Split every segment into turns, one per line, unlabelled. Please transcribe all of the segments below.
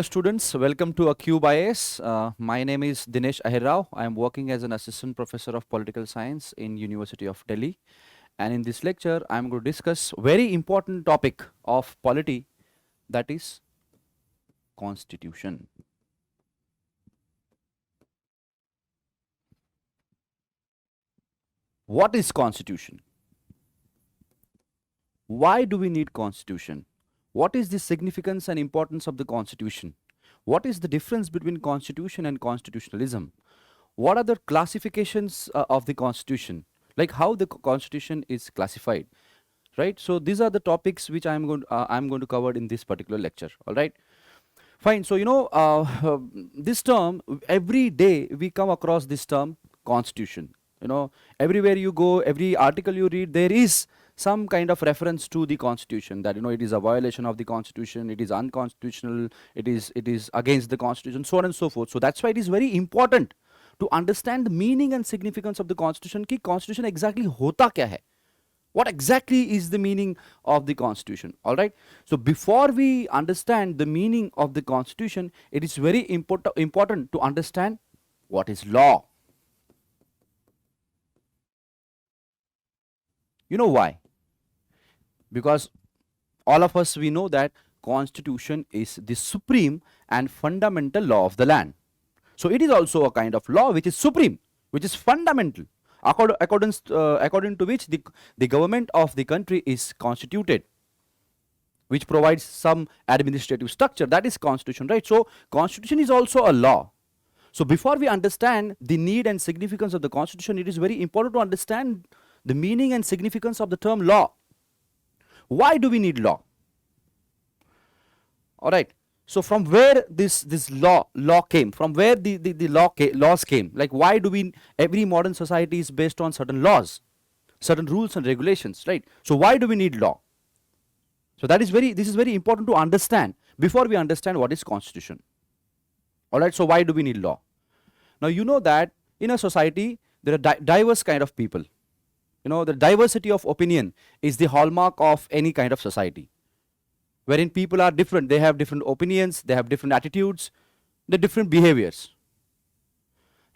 Hello students, welcome to Acube IAS. My name is Dinesh Ahirrao. I am working as an assistant professor of political science in University of Delhi. And in this lecture, I am going to discuss very important topic of polity, that is constitution. What is constitution? Why do we need constitution? What is the significance and importance of the constitution? What is the difference between constitution and constitutionalism? What are the classifications of the constitution? Like how the constitution is classified, right? So these are the topics which I'm going to cover in this particular lecture. All right, fine. So this term, every day we come across this term constitution. Everywhere you go, every article you read, there is some kind of reference to the constitution, that it is a violation of the constitution, it is unconstitutional, it is against the constitution, so on and so forth. So that's why it is very important to understand the meaning and significance of the constitution. Ki constitution exactly hota kya hai, what exactly is the meaning of the constitution. All right, so before we understand the meaning of the constitution, it is very important to understand what is law. You know why? Because all of us, we know that constitution is the supreme and fundamental law of the land. So it is also a kind of law which is supreme, which is fundamental, according to which the government of the country is constituted, which provides some administrative structure. That is constitution, right? So constitution is also a law. So before we understand the need and significance of the constitution, it is very important to understand the meaning and significance of the term law. Why do we need law? All right. So from where this law came, from where the laws came, like why do we, every modern society is based on certain laws, certain rules and regulations, right? So why do we need law? So this is very important to understand before we understand what is constitution. All right. So why do we need law? Now you know that in a society there are diverse kind of people. The diversity of opinion is the hallmark of any kind of society, wherein people are different. They have different opinions, they have different attitudes, they have different behaviors.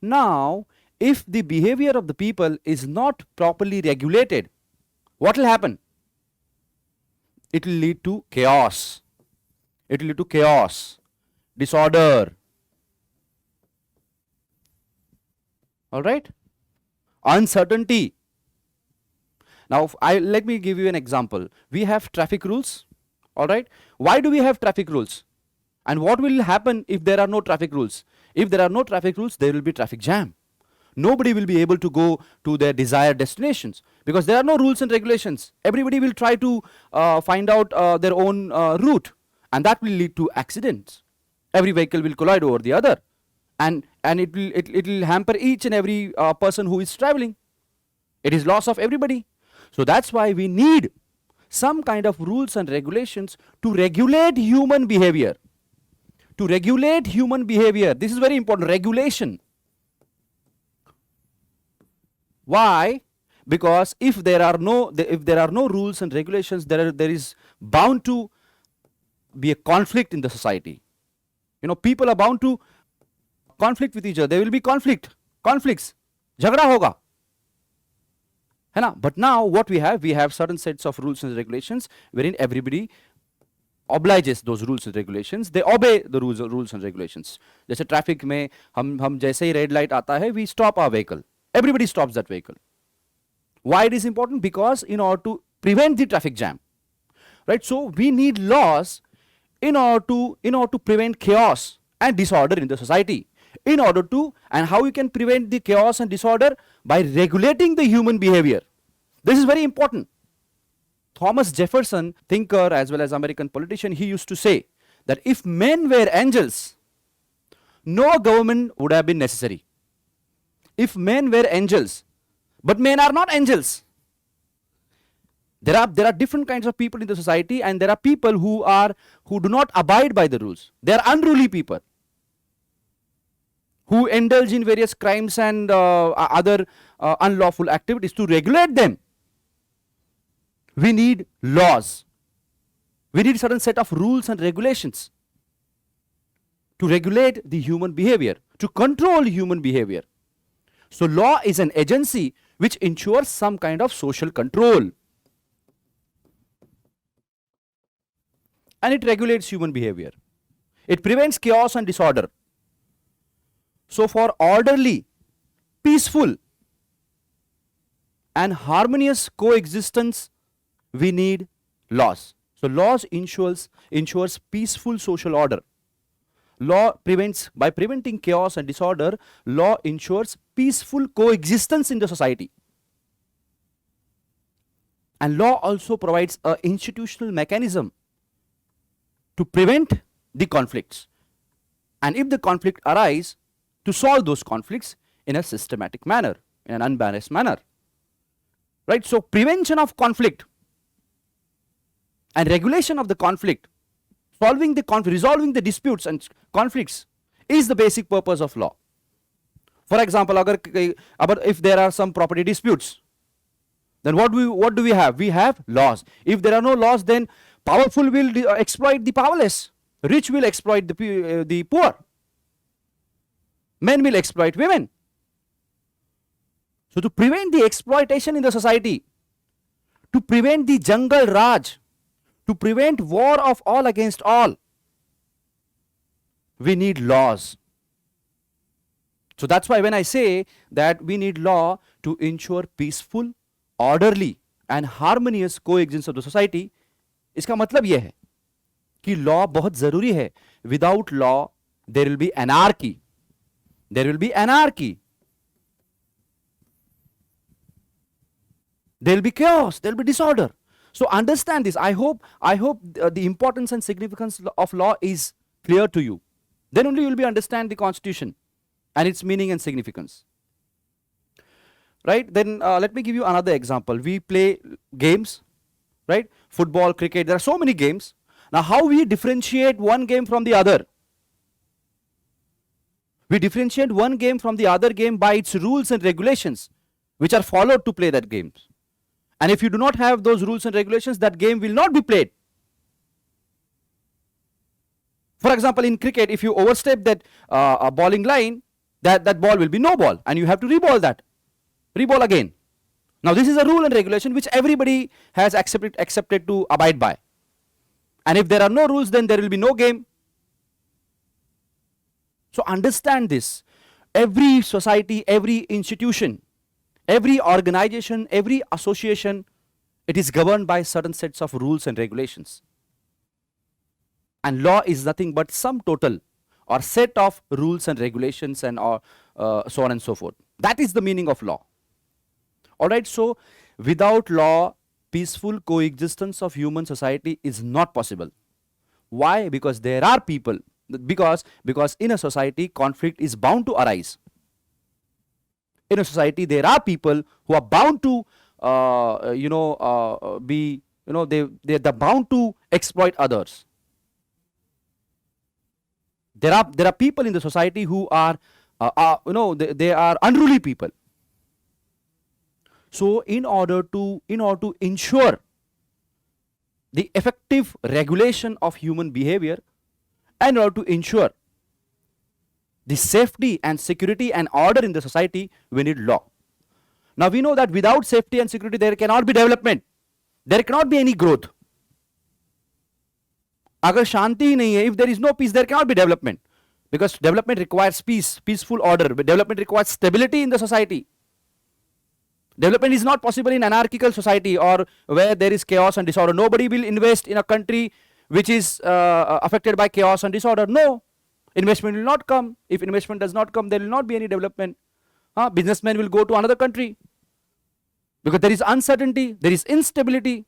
Now, if the behavior of the people is not properly regulated, what will happen? It will lead to chaos. It will lead to chaos, disorder. All right? Uncertainty. Now, let me give you an example. We have traffic rules. All right. Why do we have traffic rules? And what will happen if there are no traffic rules? If there are no traffic rules, there will be traffic jam. Nobody will be able to go to their desired destinations because there are no rules and regulations. Everybody will try to find out their own route, and that will lead to accidents. Every vehicle will collide over the other, and it will hamper each and every person who is traveling. It is loss of everybody. So that's why we need some kind of rules and regulations to regulate human behavior. To regulate human behavior. This is very important. Regulation. Why? Because if there are no rules and regulations, there is bound to be a conflict in the society. People are bound to conflict with each other. There will be conflicts. Jhagda hoga. But now what we have certain sets of rules and regulations wherein everybody obliges those rules and regulations. They obey the rules and regulations. जैसे traffic में हम जैसे ही red light आता है, we stop our vehicle. Everybody stops that vehicle. Why it is important? Because in order to prevent the traffic jam, right? So we need laws in order to prevent chaos and disorder in the society. And how you can prevent the chaos and disorder? By regulating the human behavior. This is very important. Thomas Jefferson, thinker as well as American politician, he used to say that if men were angels, no government would have been necessary. If men were angels, but men are not angels. There are different kinds of people in the society, and there are people who do not abide by the rules. They are unruly people who indulge in various crimes and other unlawful activities. To regulate them, we need laws. We need a certain set of rules and regulations. to regulate the human behavior, to control human behavior. So law is an agency which ensures some kind of social control. And it regulates human behavior. It prevents chaos and disorder. So for orderly, peaceful, and harmonious coexistence, we need laws. So laws ensures peaceful social order. Law prevents, by preventing chaos and disorder, law ensures peaceful coexistence in the society. And law also provides an institutional mechanism to prevent the conflicts. And if the conflict arise, to solve those conflicts in a systematic manner, in an unbiased manner. Right? So prevention of conflict and regulation of the conflict, solving the conflict, resolving the disputes and conflicts is the basic purpose of law. For example, if there are some property disputes, then what do we have? We have laws. If there are no laws, then powerful will exploit the powerless, rich will exploit the poor, men will exploit women. So to prevent the exploitation in the society, to prevent the jungle raj, to prevent war of all against all, we need laws. So that's why when I say that we need law to ensure peaceful, orderly and harmonious coexistence of the society, इसका मतलब यह है कि law बहुत जरूरी है. Without law, there will be anarchy. There will be anarchy. There will be chaos. There will be disorder. So understand this. I hope the importance and significance of law is clear to you. Then only you will be understand the Constitution and its meaning and significance. Right? Then let me give you another example. We play games, right? Football, cricket. There are so many games. Now, how we differentiate one game from the other? We differentiate one game from the other game by its rules and regulations, which are followed to play that game. And if you do not have those rules and regulations, that game will not be played. For example, in cricket, if you overstep that bowling line, that ball will be no ball, and you have to reball that. Reball again. Now, this is a rule and regulation which everybody has accepted to abide by. And if there are no rules, then there will be no game. So understand this. Every society, every institution, every organization, every association, it is governed by certain sets of rules and regulations. And law is nothing but sum total or set of rules and regulations and so on and so forth. That is the meaning of law. Alright, so without law, peaceful coexistence of human society is not possible. Why? Because there are people, because in a society, conflict is bound to arise. In a society, there are people who are bound to, they're bound to exploit others. There are people in the society who are, they are unruly people. So, in order to ensure the effective regulation of human behavior, and in order to ensure the safety and security and order in the society, we need law. Now we know that without safety and security, there cannot be development. There cannot be any growth. Agar shanti ही नहीं है, if there is no peace, there cannot be development. Because development requires peace, peaceful order. Development requires stability in the society. Development is not possible in anarchical society or where there is chaos and disorder. Nobody will invest in a country which is affected by chaos and disorder. No. Investment will not come. If investment does not come, there will not be any development. Businessmen will go to another country because there is uncertainty, there is instability.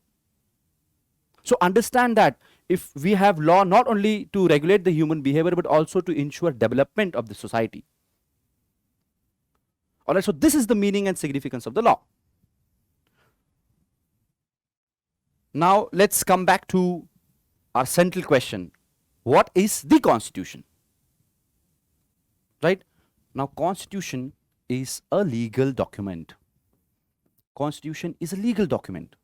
So understand that if we have law not only to regulate the human behavior but also to ensure development of the society. Alright, so this is the meaning and significance of the law. Now let's come back to our central question. What is the Constitution? Right? Now Constitution is a legal document. Constitution is a legal document.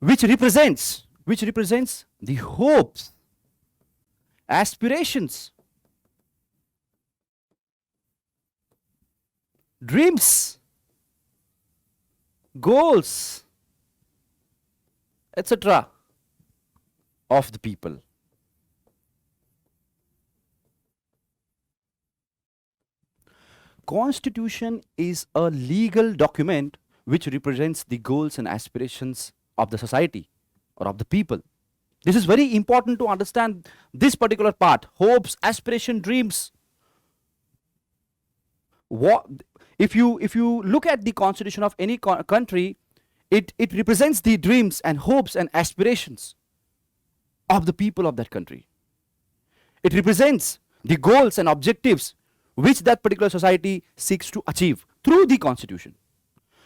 Which represents which represents the hopes, aspirations, dreams, goals, etc. of the people. Constitution is a legal document which represents the goals and aspirations of the society or of the people. This is very important to understand this particular part: hopes, aspiration, dreams. What if you look at the constitution of any country, it represents the dreams and hopes and aspirations of the people of that country. It represents the goals and objectives which that particular society seeks to achieve through the constitution.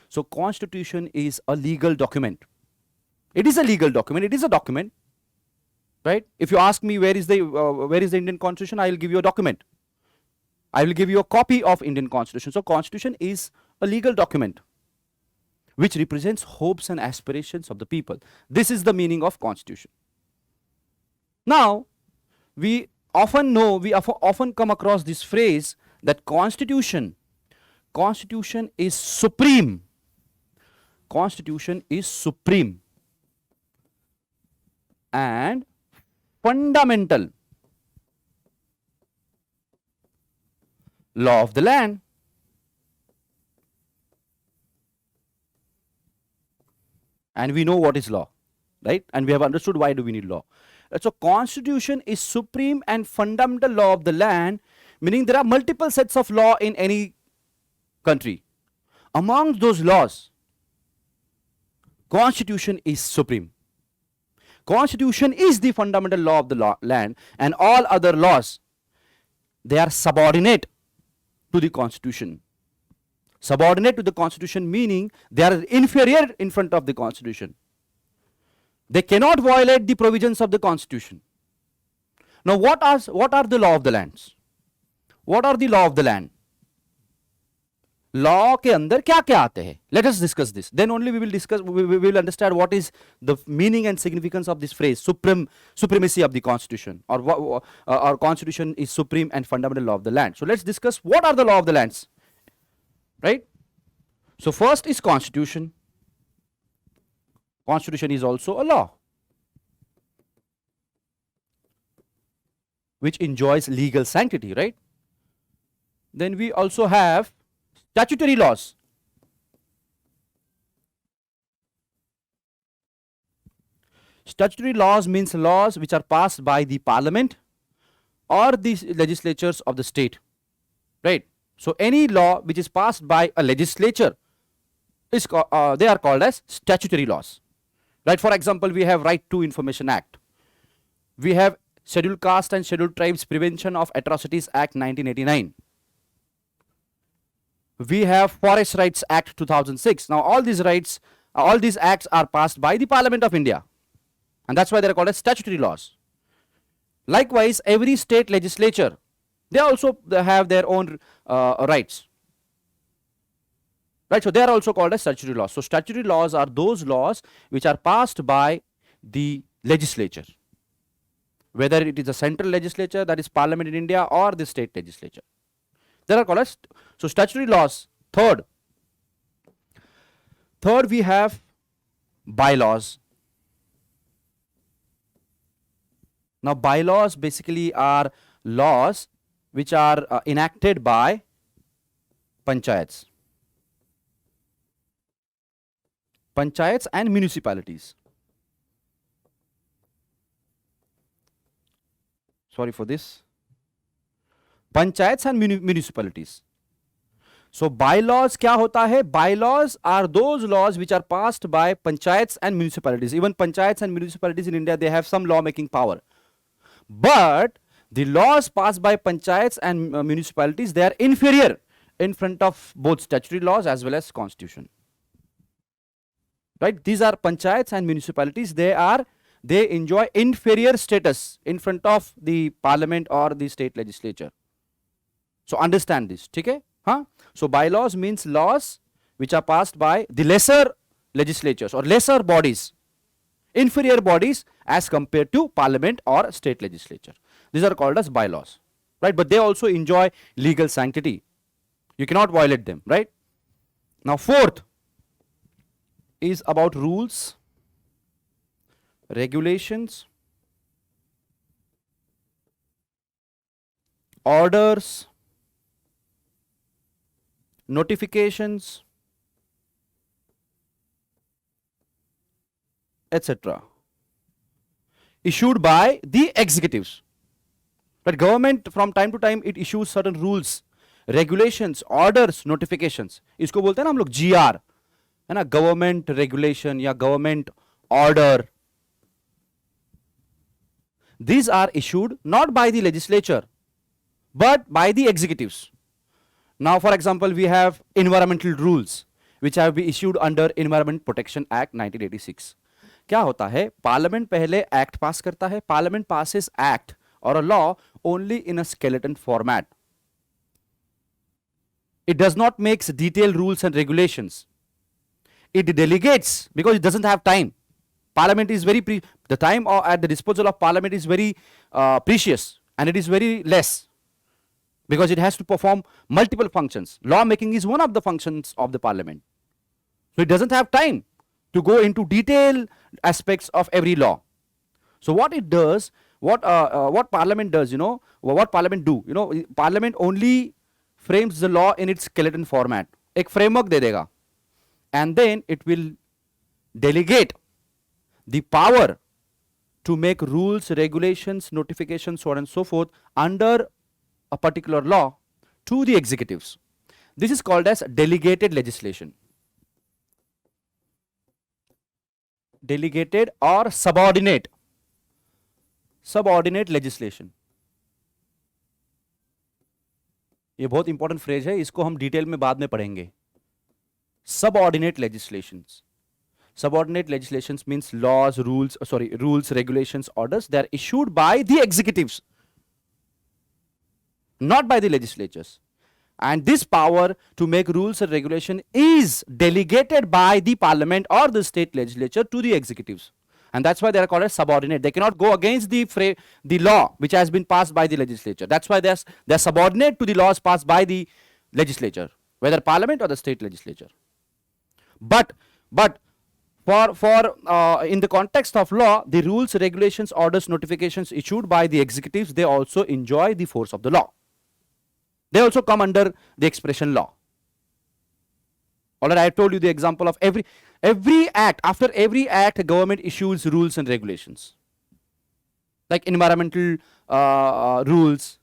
So constitution is a legal document. It is a legal document. It is a document, right? If you ask me where is the Indian constitution, I will give you a document. I will give you a copy of Indian constitution. So constitution is a legal document which represents hopes and aspirations of the people. This is the meaning of constitution. Now, we often come across this phrase that constitution is supreme. Constitution is supreme and fundamental law of the land. And we know what is law, right? And we have understood why do we need law. So constitution is supreme and fundamental law of the land, meaning there are multiple sets of law in any country. Among those laws, constitution is supreme. Constitution is the fundamental law of the land, and all other laws, they are subordinate to the constitution. Subordinate to the constitution meaning they are inferior in front of the constitution. They cannot violate the provisions of the constitution. Now what are the law of the lands? What are the law of the land? Law के अंदर क्या क्या आते हैं? Let us discuss this. Then only we will understand what is the meaning and significance of this phrase, supremacy of the constitution, or our constitution is supreme and fundamental law of the land. So let's discuss what are the law of the lands, right? So first is constitution. Constitution is also a law which enjoys legal sanctity, right? Then we also have statutory laws. Statutory laws means laws which are passed by the parliament or the legislatures of the state, right? So any law which is passed by a legislature is they are called as statutory laws, right? For example, we have Right to Information Act. We have Scheduled Caste and Scheduled Tribes Prevention of Atrocities Act 1989. We have Forest Rights Act 2006. Now all these acts are passed by the Parliament of India, and that's why they are called as statutory laws. Likewise, every state legislature, they also have their own rights, right? So they are also called as statutory laws. So statutory laws are those laws which are passed by the legislature, whether it is the central legislature, that is Parliament in India, or the state legislature. They are called as so statutory laws. Third we have bylaws. Now bylaws basically are laws which are enacted by panchayats and municipalities. Sorry for this. Panchayats and municipalities. So bylaws क्या होता है? Bylaws are those laws which are passed by panchayats and municipalities. Even panchayats and municipalities in India, they have some law making power. But the laws passed by panchayats and municipalities, they are inferior in front of both statutory laws as well as constitution. Right? These are panchayats and municipalities. They enjoy inferior status in front of the parliament or the state legislature. So understand this, okay? So bylaws means laws which are passed by the lesser legislatures or lesser bodies, inferior bodies, as compared to parliament or state legislature. These are called as bylaws, right? But they also enjoy legal sanctity. You cannot violate them, right? Now, fourth is about rules, regulations, orders, notifications, etc. issued by the executives. But government from time to time it issues certain rules, regulations, orders, notifications. इसको बोलते हैं ना हम लोग GR, है ना, government regulation या government order. These are issued not by the legislature but by the executives. Now, for example, we have environmental rules which have been issued under Environment Protection Act 1986. क्या होता है, parliament पहले act पास करता है. Parliament passes act or a law only in a skeleton format. It does not make detailed rules and regulations. It delegates because it doesn't have time. Parliament is very the time at the disposal of parliament is very precious, and it is very less because it has to perform multiple functions. Law making is one of the functions of the parliament. So it doesn't have time to go into detailed aspects of every law. So what it does, what parliament does, what parliament do, parliament only frames the law in its skeleton format. एक framework दे देगा, and then it will delegate the power to make rules, regulations, notifications, so on and so forth under a particular law to the executives. This is called as delegated legislation. Delegated or subordinate legislation. ये बहुत important phrase है, इसको हम detail में बाद में पढ़ेंगे. Subordinate legislations. Subordinate legislations means laws, rules, regulations, orders. They are issued by the executives, not by the legislatures. And this power to make rules and regulation is delegated by the parliament or the state legislature to the executives. And that's why they are called as subordinate. They cannot go against the law which has been passed by the legislature. That's why they're subordinate to the laws passed by the legislature, whether parliament or the state legislature. But for in the context of law, the rules, regulations, orders, notifications issued by the executives, they also enjoy the force of the law. They also come under the expression law. Alright, I told you the example of every act. After every act, government issues rules and regulations, like environmental rules,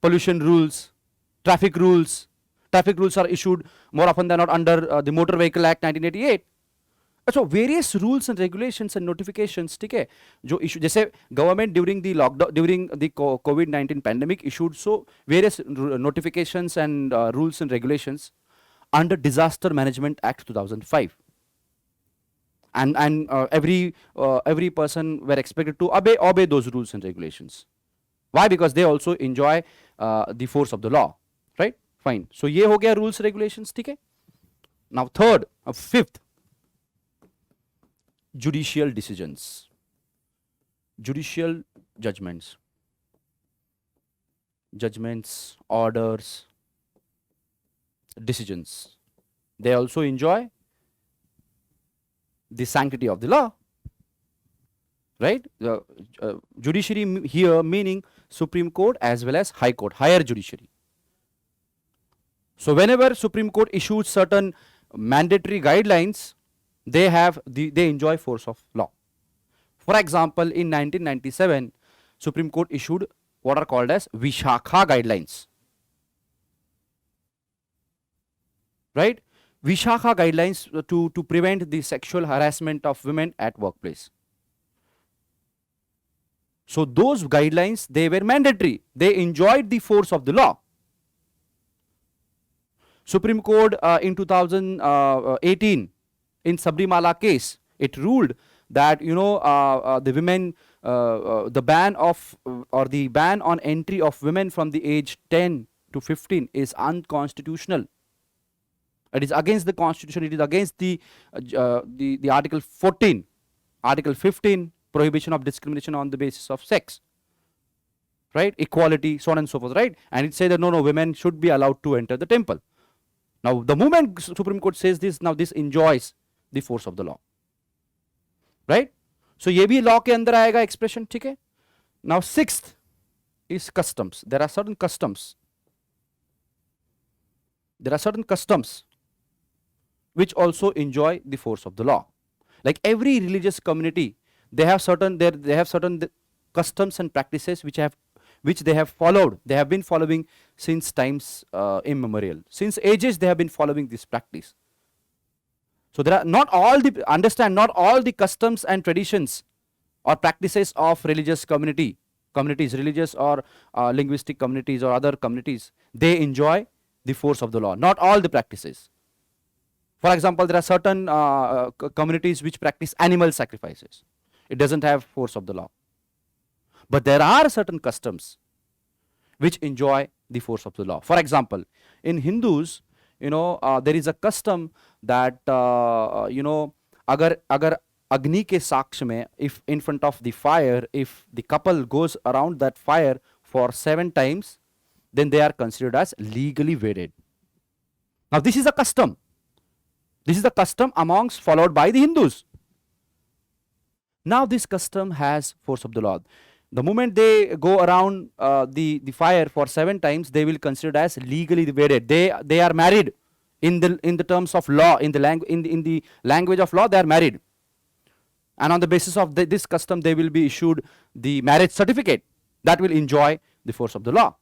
pollution rules, traffic rules. Traffic rules are issued more often than not under the Motor Vehicle Act 1988. So various rules and regulations and notifications, ठीक है, जो issue, जैसे government during the lockdown, during the COVID-19 pandemic issued so various notifications and rules and regulations under Disaster Management Act 2005. And every person were expected to obey those rules and regulations. Why? Because they also enjoy the force of the law, right? Fine. So ये हो गया rules regulations, ठीक है. Now fifth, judicial decisions, judicial judgments, orders, decisions. They also enjoy the sanctity of the law, right? Judiciary here meaning Supreme Court as well as High Court, higher judiciary. So whenever Supreme Court issues certain mandatory guidelines, they enjoy force of law. For example, in 1997, Supreme Court issued what are called as Vishakha guidelines. Right? Vishakha guidelines to prevent the sexual harassment of women at workplace. So those guidelines, they were mandatory. They enjoyed the force of the law. Supreme Court in 2018 in Sabrimala case, it ruled that the women, the ban on entry of women from the age 10 to 15 is unconstitutional. It is against the constitution. It is against the Article 14, Article 15, prohibition of discrimination on the basis of sex, right? Equality, so on and so forth, right? And it says that no, women should be allowed to enter the temple. Now, the moment Supreme Court says this, now this enjoys the force of the law, right? So ये भी law के अंदर आएगा expression, ठीक है? Now, sixth is customs. There are certain customs. There are certain customs which also enjoy the force of the law. Like every religious community, they have certain customs and practices which they have followed. They have been following since times immemorial. Since ages, they have been following this practice. So there are not all the customs and traditions or practices of religious communities, religious or linguistic communities or other communities, they enjoy the force of the law. Not all the practices. For example, there are certain communities which practice animal sacrifices. It doesn't have force of the law. But there are certain customs which enjoy the force of the law. For example, in Hindus, there is a custom that agar Agni ke saksh mein, if in front of the fire, if the couple goes around that fire for 7 times, then they are considered as legally wedded. Now this is a custom. This is the custom amongst followed by the Hindus. Now this custom has force of the law. The moment they go around the fire for 7 times, they will consider as legally wedded. They are married in the terms of law, in the language of law. They are married, and on the basis of this custom, they will be issued the marriage certificate that will enjoy the force of the law.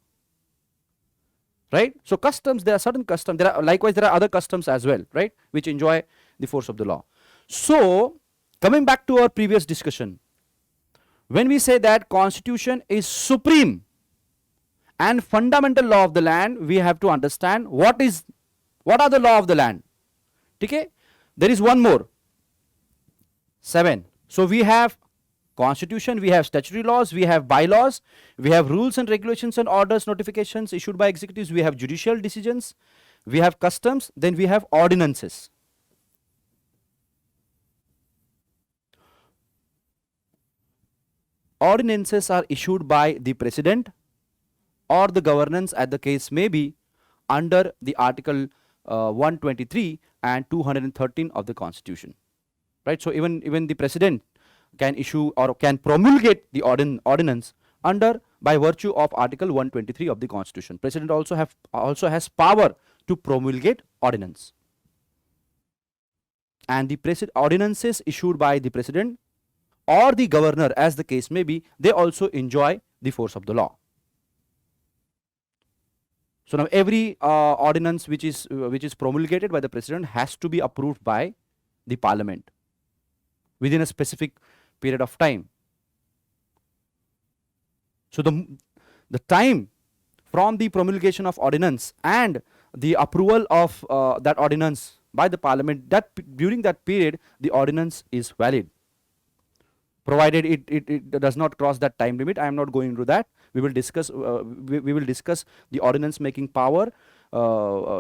Right? So customs, there are certain customs. Likewise, there are other customs as well, right, which enjoy the force of the law. So coming back to our previous discussion, when we say that constitution is supreme and fundamental law of the land, we have to understand what are the law of the land. Okay? There is one more. 7. So we have constitution, we have statutory laws, we have bylaws, we have rules and regulations and orders, notifications issued by executives, we have judicial decisions, we have customs, then we have ordinances. Ordinances are issued by the president or the governance, as the case may be, under the article 123 and 213 of the constitution. Right? So even the president can issue or can promulgate the ordinance by virtue of article 123 of the constitution. President also has power to promulgate ordinance. And the ordinances issued by the president or the governor, as the case may be, they also enjoy the force of the law. So now every ordinance which is promulgated by the president has to be approved by the parliament within a specific period of time. So the time from the promulgation of ordinance and the approval of that ordinance by the parliament, during that period the ordinance is valid, provided it does not cross that time limit. I am not going into that. We will discuss the ordinance making power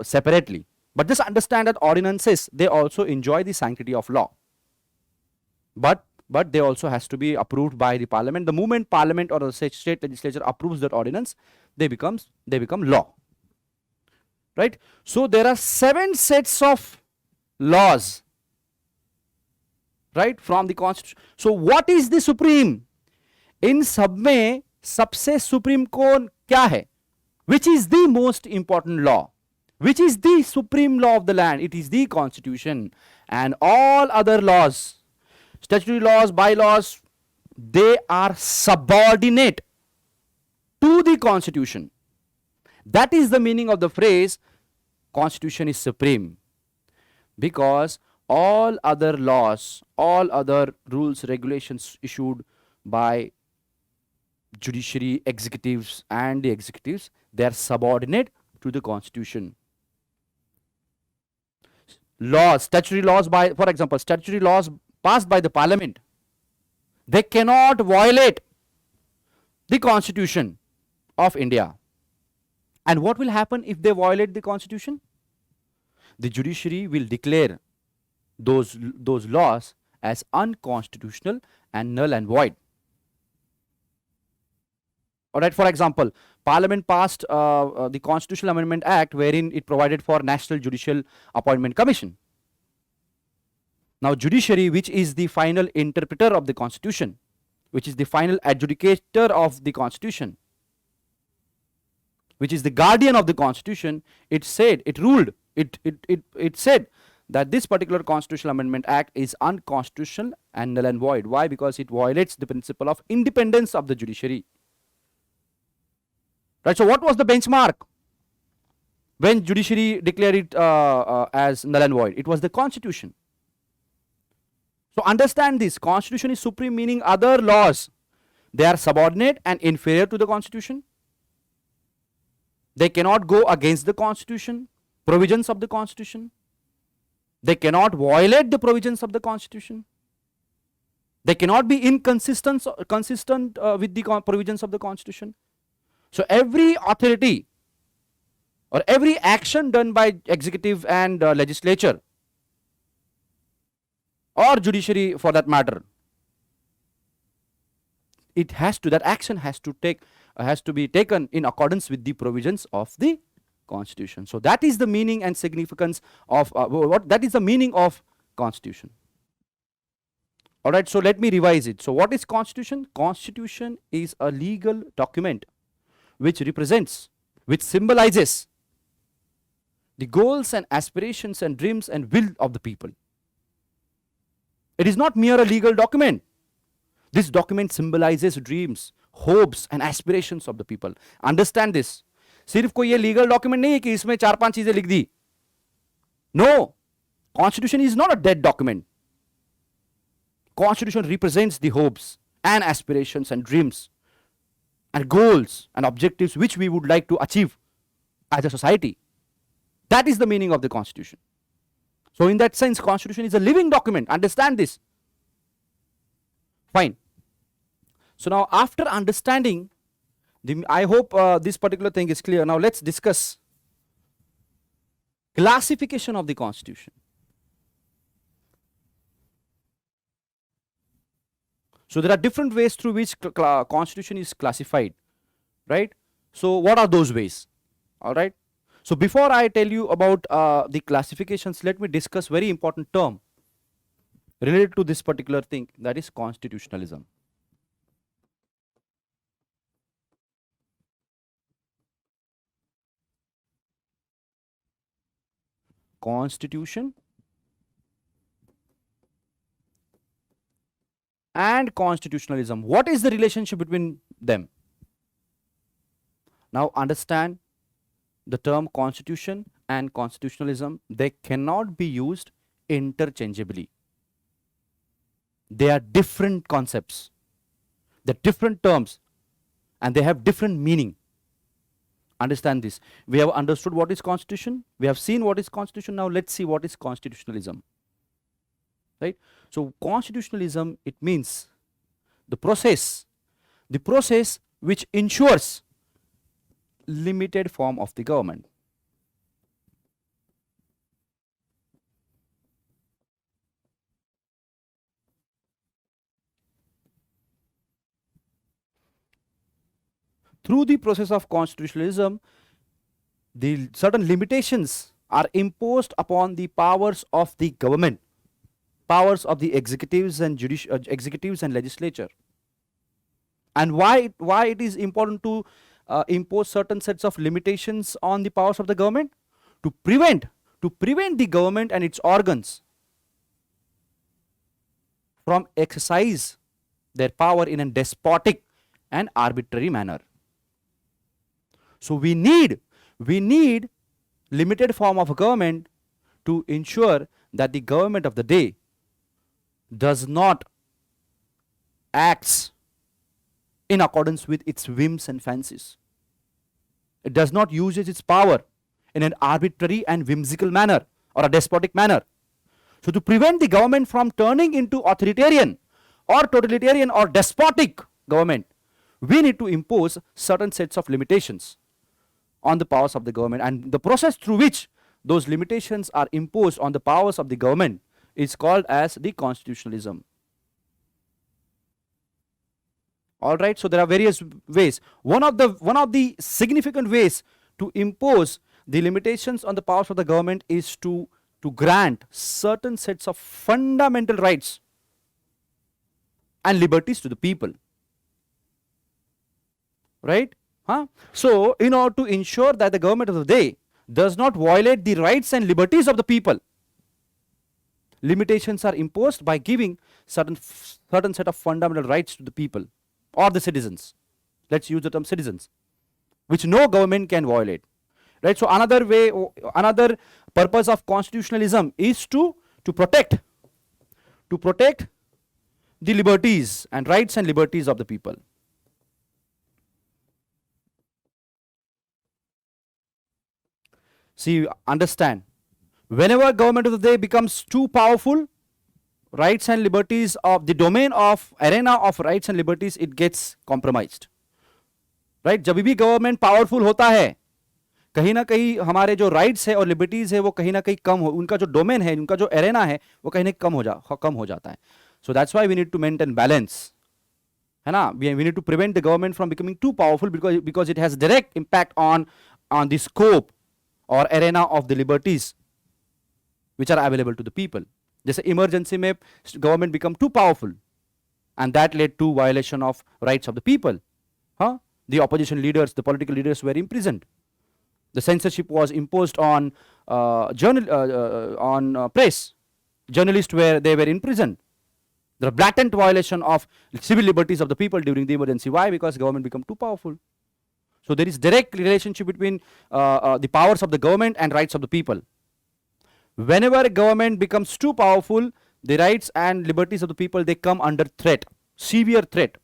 separately. But just understand that ordinances, they also enjoy the sanctity of law. But they also has to be approved by the parliament. The moment parliament or the state legislature approves that ordinance, they become law. Right? So there are 7 sets of laws, right, from the constitution. So what is the supreme? In सब में सबसे supreme कौन क्या है? Which is the most important law? Which is the supreme law of the land? It is the constitution. And all other laws, statutory laws, bylaws, they are subordinate to the constitution. That is the meaning of the phrase constitution is supreme, because all other laws, all other rules, regulations issued by judiciary, executives and the executives, they are subordinate to the constitution. Laws, statutory laws, for example, statutory laws passed by the parliament, they cannot violate the constitution of India. And what will happen if they violate the constitution? The judiciary will declare those laws as unconstitutional and null and void. All right, for example, Parliament passed the Constitutional Amendment Act, wherein it provided for National Judicial Appointment Commission. Now, judiciary, which is the final interpreter of the Constitution, which is the final adjudicator of the Constitution, which is the guardian of the Constitution, it said, it ruled, it said that this particular Constitutional Amendment Act is unconstitutional and null and void. Why? Because it violates the principle of independence of the judiciary. Right. So, what was the benchmark when judiciary declared it as null and void? It was the Constitution. So, understand this: Constitution is supreme, meaning other laws, they are subordinate and inferior to the Constitution. They cannot go against the Constitution, provisions of the Constitution. They cannot violate the provisions of the Constitution. They cannot be inconsistent with the provisions of the Constitution. So, every authority or every action done by executive and legislature or judiciary for that matter, that action has to be taken in accordance with the provisions of the Constitution. So, that is the meaning and significance of that is the meaning of Constitution. All right, so let me revise it. So, what is Constitution? Constitution is a legal document which represents, which symbolizes the goals and aspirations and dreams and will of the people. It is not mere a legal document. This document symbolizes dreams, hopes and aspirations of the people. Understand this. सिर्फ कोई ये legal document नहीं है कि इसमें 4-5 चीजें लिख दी. No, Constitution is not a dead document. Constitution represents the hopes and aspirations and dreams and goals and objectives which we would like to achieve as a society. That is the meaning of the Constitution. So, in that sense, Constitution is a living document. Understand this. Fine. So, now after understanding, I hope this particular thing is clear. Now, let's discuss classification of the Constitution. So, there are different ways through which Constitution is classified, right? So, what are those ways? All right. So, before I tell you about the classifications, let me discuss very important term related to this particular thing, that is constitutionalism. Constitution and constitutionalism. What is the relationship between them? Now, understand the term constitution and constitutionalism, they cannot be used interchangeably. They are different concepts, they're different terms, and they have different meaning. Understand this. We have understood what is constitution, we have seen what is constitution. Now let's see what is constitutionalism. Right? So, constitutionalism, it means the process which ensures limited form of the government. Through the process of constitutionalism, the certain limitations are imposed upon the powers of the government, powers of the executives and legislature. And why it is important to impose certain sets of limitations on the powers of the government? To prevent the government and its organs from exercise their power in a despotic and arbitrary manner. So, we need limited form of government to ensure that the government of the day does not act in accordance with its whims and fancies. It does not use its power in an arbitrary and whimsical manner or a despotic manner. So, to prevent the government from turning into authoritarian or totalitarian or despotic government, we need to impose certain sets of limitations on the powers of the government, and the process through which those limitations are imposed on the powers of the government is called as the constitutionalism. All right, so there are various ways. One of the significant ways to impose the limitations on the powers of the government is to grant certain sets of fundamental rights and liberties to the people. Right? So, in order to ensure that the government of the day does not violate the rights and liberties of the people, limitations are imposed by giving certain set of fundamental rights to the people or the citizens. Let's use the term citizens, which no government can violate. Right? So another way, another purpose of constitutionalism is to protect the liberties and rights and liberties of the people. See, understand, whenever government of the day becomes too powerful, rights and liberties of the domain of arena of rights and liberties, it gets compromised. Right? जब भी government powerful होता है, कहीं ना कहीं हमारे जो rights है और लिबर्टीज है वो कहीं ना कहीं कम हो, उनका जो डोमेन है, उनका जो एरेना है वो कहीं ना कम हो जाता है. So that's why we need to maintain balance, है ना. We need to prevent the government from becoming too powerful because it has direct impact on the scope और arena of the liberties which are available to the people. जैसे emergency में government become too powerful and that led to violation of rights of the people. The opposition leaders, the political leaders were imprisoned. The censorship was imposed on press. Journalists were imprisoned. There are blatant violation of civil liberties of the people during the emergency. Why? Because government become too powerful. So there is direct relationship between the powers of the government and rights of the people. Whenever a government becomes too powerful, the rights and liberties of the people, they come under threat, severe threat.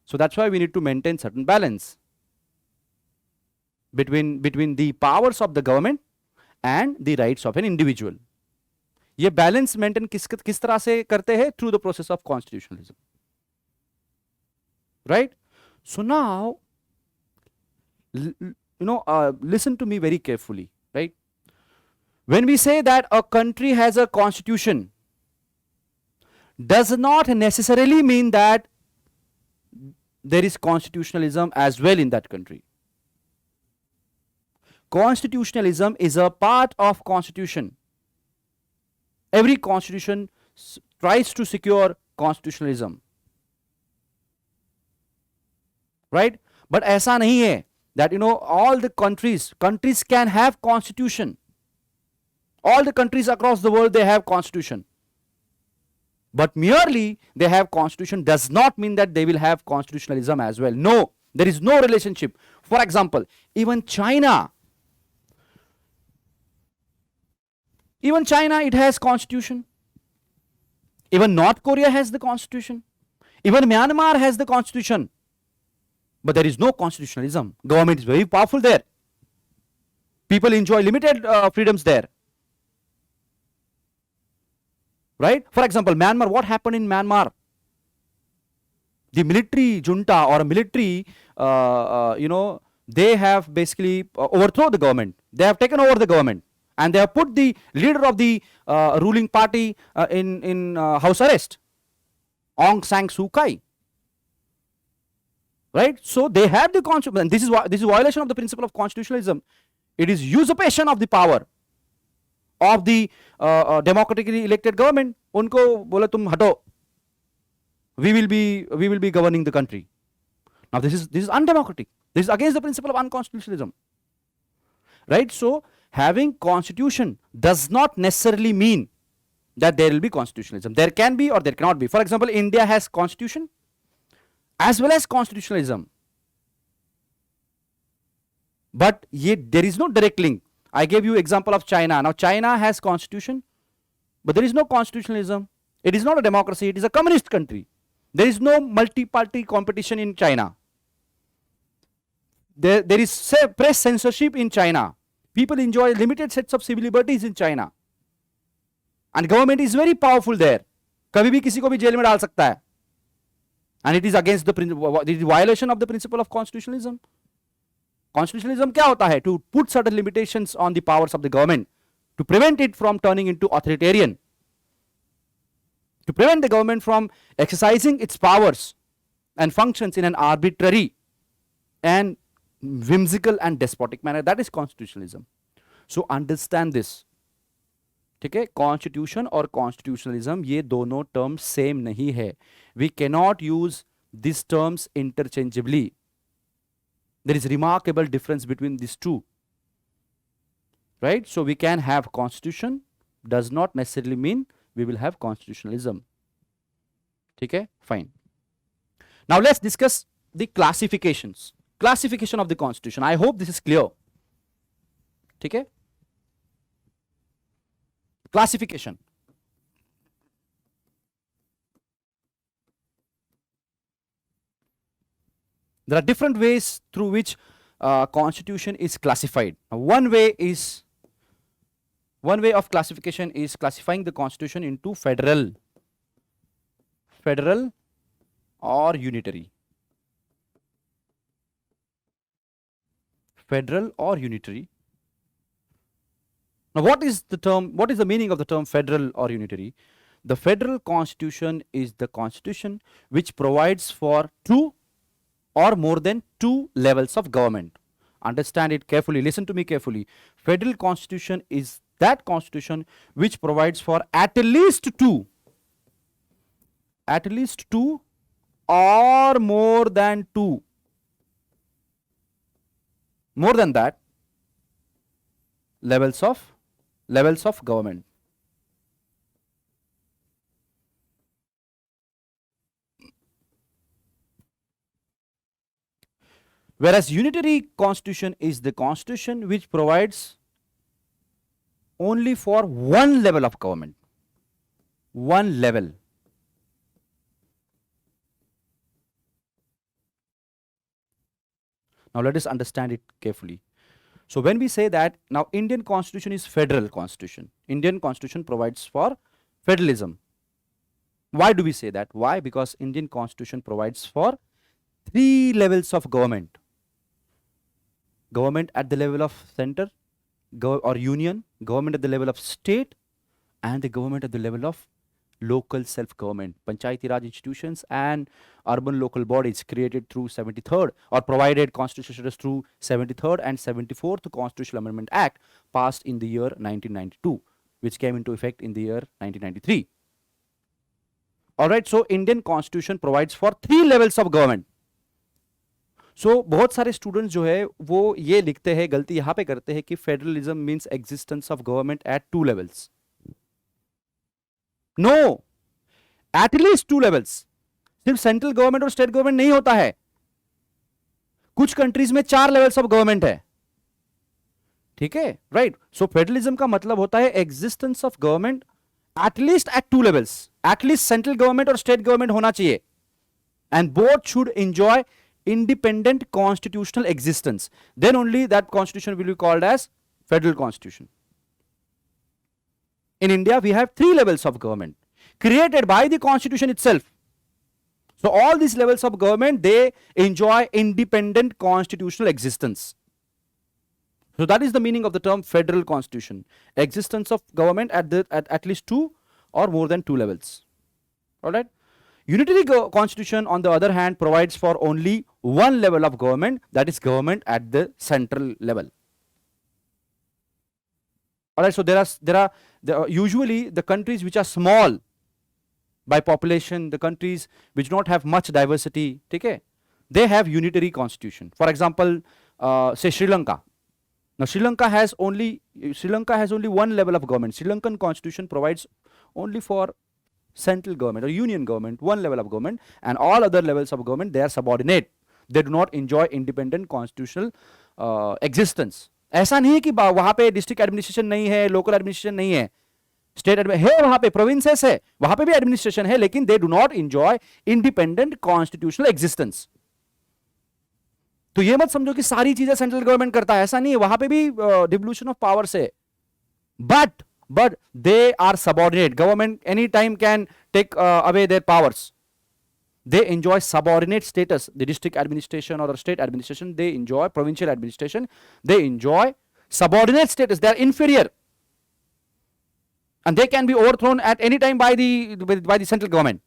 So that's why we need to maintain certain balance between the powers of the government and the rights of an individual. ये balance maintain किस तरह से करते हैं? Through the process of constitutionalism. Right? So now listen to me very carefully. Right? When we say that a country has a constitution, does not necessarily mean that there is constitutionalism as well in that country. Constitutionalism is a part of constitution. Every constitution tries to secure constitutionalism. Right? But ऐसा नहीं है that all the countries can have constitution. All the countries across the world, they have constitution. But merely they have constitution does not mean that they will have constitutionalism as well. No, there is no relationship. For example, even China, it has constitution. Even North Korea has the constitution. Even Myanmar has the constitution. But there is no constitutionalism. Government is very powerful there. People enjoy limited freedoms there. Right? For example, Myanmar, what happened in Myanmar? The military junta or military, they have basically overthrown the government. They have taken over the government. And they have put the leader of the ruling party in house arrest, Aung San Suu Kyi. Right? So they have the constitution. And this is violation of the principle of constitutionalism. It is usurpation of the power of the democratically elected government. उनको बोला तुम हटो. We will be governing the country. Now this is undemocratic. This is against the principle of unconstitutionalism. Right? So having constitution does not necessarily mean that there will be constitutionalism. There can be or there cannot be. For example, India has constitution as well as constitutionalism. But yet there is no direct link. I gave you example of China. Now China has constitution, but there is no constitutionalism. It is not a democracy. It is a communist country. There is no multi-party competition in China. There is press censorship in China. People enjoy limited sets of civil liberties in China. And government is very powerful there. कभी भी किसी को भी jail में डाल सकता है. And it is against the violation of the principle of constitutionalism. Constitutionalism क्या होता है? To put certain limitations on the powers of the government. to prevent it from turning into authoritarian, to prevent the government from exercising its powers and functions in an arbitrary and whimsical and despotic manner. That is constitutionalism. So understand this. ठीक है, constitution और constitutionalism ये दोनों terms same नहीं है. We cannot use this terms interchangeably. There is remarkable difference between this two, right? So we can have constitution, does not necessarily mean we will have constitutionalism. ठीक है, fine. Now let's discuss the classifications. Classification of the constitution. I hope this is clear. ठीक है, classification. There are different ways through which constitution is classified. Now, one way of classification is classifying the constitution into federal or unitary. Federal or unitary. Now, what is the meaning of the term federal or unitary? The federal constitution is the constitution which provides for two or more than two levels of government. Understand it carefully, listen to me carefully. Federal constitution is that constitution which provides for at least two or more than two, more than that, levels of government. Whereas unitary constitution is the constitution which provides only for one level of government. One level. Now let us understand it carefully. So when we say that now Indian constitution is federal constitution, Indian constitution provides for federalism. Why do we say that? Why? Because Indian constitution provides for three levels of government. Government at the level of center or union, government at the level of state, and the government at the level of local self-government, Panchayati Raj institutions and urban local bodies created through 73rd or provided constitutional through 73rd and 74th Constitutional Amendment Act passed in the year 1992, which came into effect in the year 1993. Alright, so Indian constitution provides for three levels of government. So बहुत सारे students जो है वो ये लिखते हैं, गलती यहाँ पे करते हैं कि federalism means existence of government at two levels. No, at least two levels. सिर्फ सेंट्रल गवर्नमेंट और स्टेट गवर्नमेंट नहीं होता है. कुछ कंट्रीज में 4 लेवल्स ऑफ गवर्नमेंट है. ठीक है, राइट. सो फेडरलिज्म का मतलब होता है existence of government at least at two levels. At least central government और स्टेट गवर्नमेंट होना चाहिए. And both should enjoy independent constitutional existence. Then only that constitution will be called as federal constitution. In India, we have 3 levels of government created by the constitution itself. So all these levels of government, they enjoy independent constitutional existence. So that is the meaning of the term federal constitution. Existence of government at least 2 or more than 2 levels. All right. Unitary constitution, on the other hand, provides for only one level of government, that is government at the central level. All right, so there are usually the countries which are small by population, the countries which don't have much diversity, okay, they have unitary constitution. For example, say Sri Lanka. Now Sri Lanka has only one level of government. Sri Lankan constitution provides only for central government or union government, one level of government, and all other levels of government, they are subordinate. They do not enjoy independent constitutional existence. ऐसा नहीं है कि वहां पे district administration नहीं है, local administration नहीं है, स्टेट है, वहां पे प्रोविंसेस है, वहां पे भी एडमिनिस्ट्रेशन है, लेकिन they do not enjoy independent constitutional existence. तो ये मत समझो कि सारी चीजें सेंट्रल गवर्नमेंट करता है, ऐसा नहीं है. वहां पे भी डिवोल्यूशन ऑफ पावर्स है, but they are subordinate. Government anytime can take away their powers. They enjoy subordinate status. The district administration or the state administration, they enjoy, provincial administration, they enjoy subordinate status. They are inferior. and they can be overthrown at any time by the central government.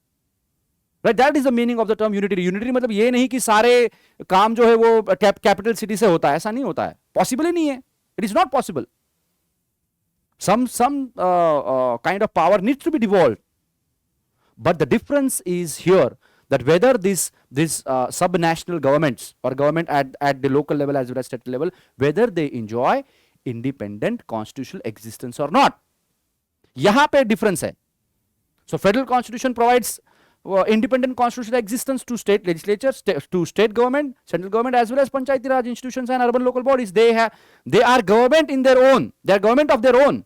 Right, that is the meaning of the term unitary. Unitary मतलब ये नहीं कि सारे काम जो है वो capital city से होता है, ऐसा नहीं होता है, पॉसिबल ही नहीं है, it is not possible. Some kind of power needs to be devolved, but the difference is here that whether this subnational governments or government at the local level as well as state level, whether they enjoy independent constitutional existence or not. यहाँ पे difference है. So federal constitution provides independent constitutional existence to state legislatures, to state government, central government, as well as panchayati raj institutions and urban local bodies. They are government in their own. They are government of their own.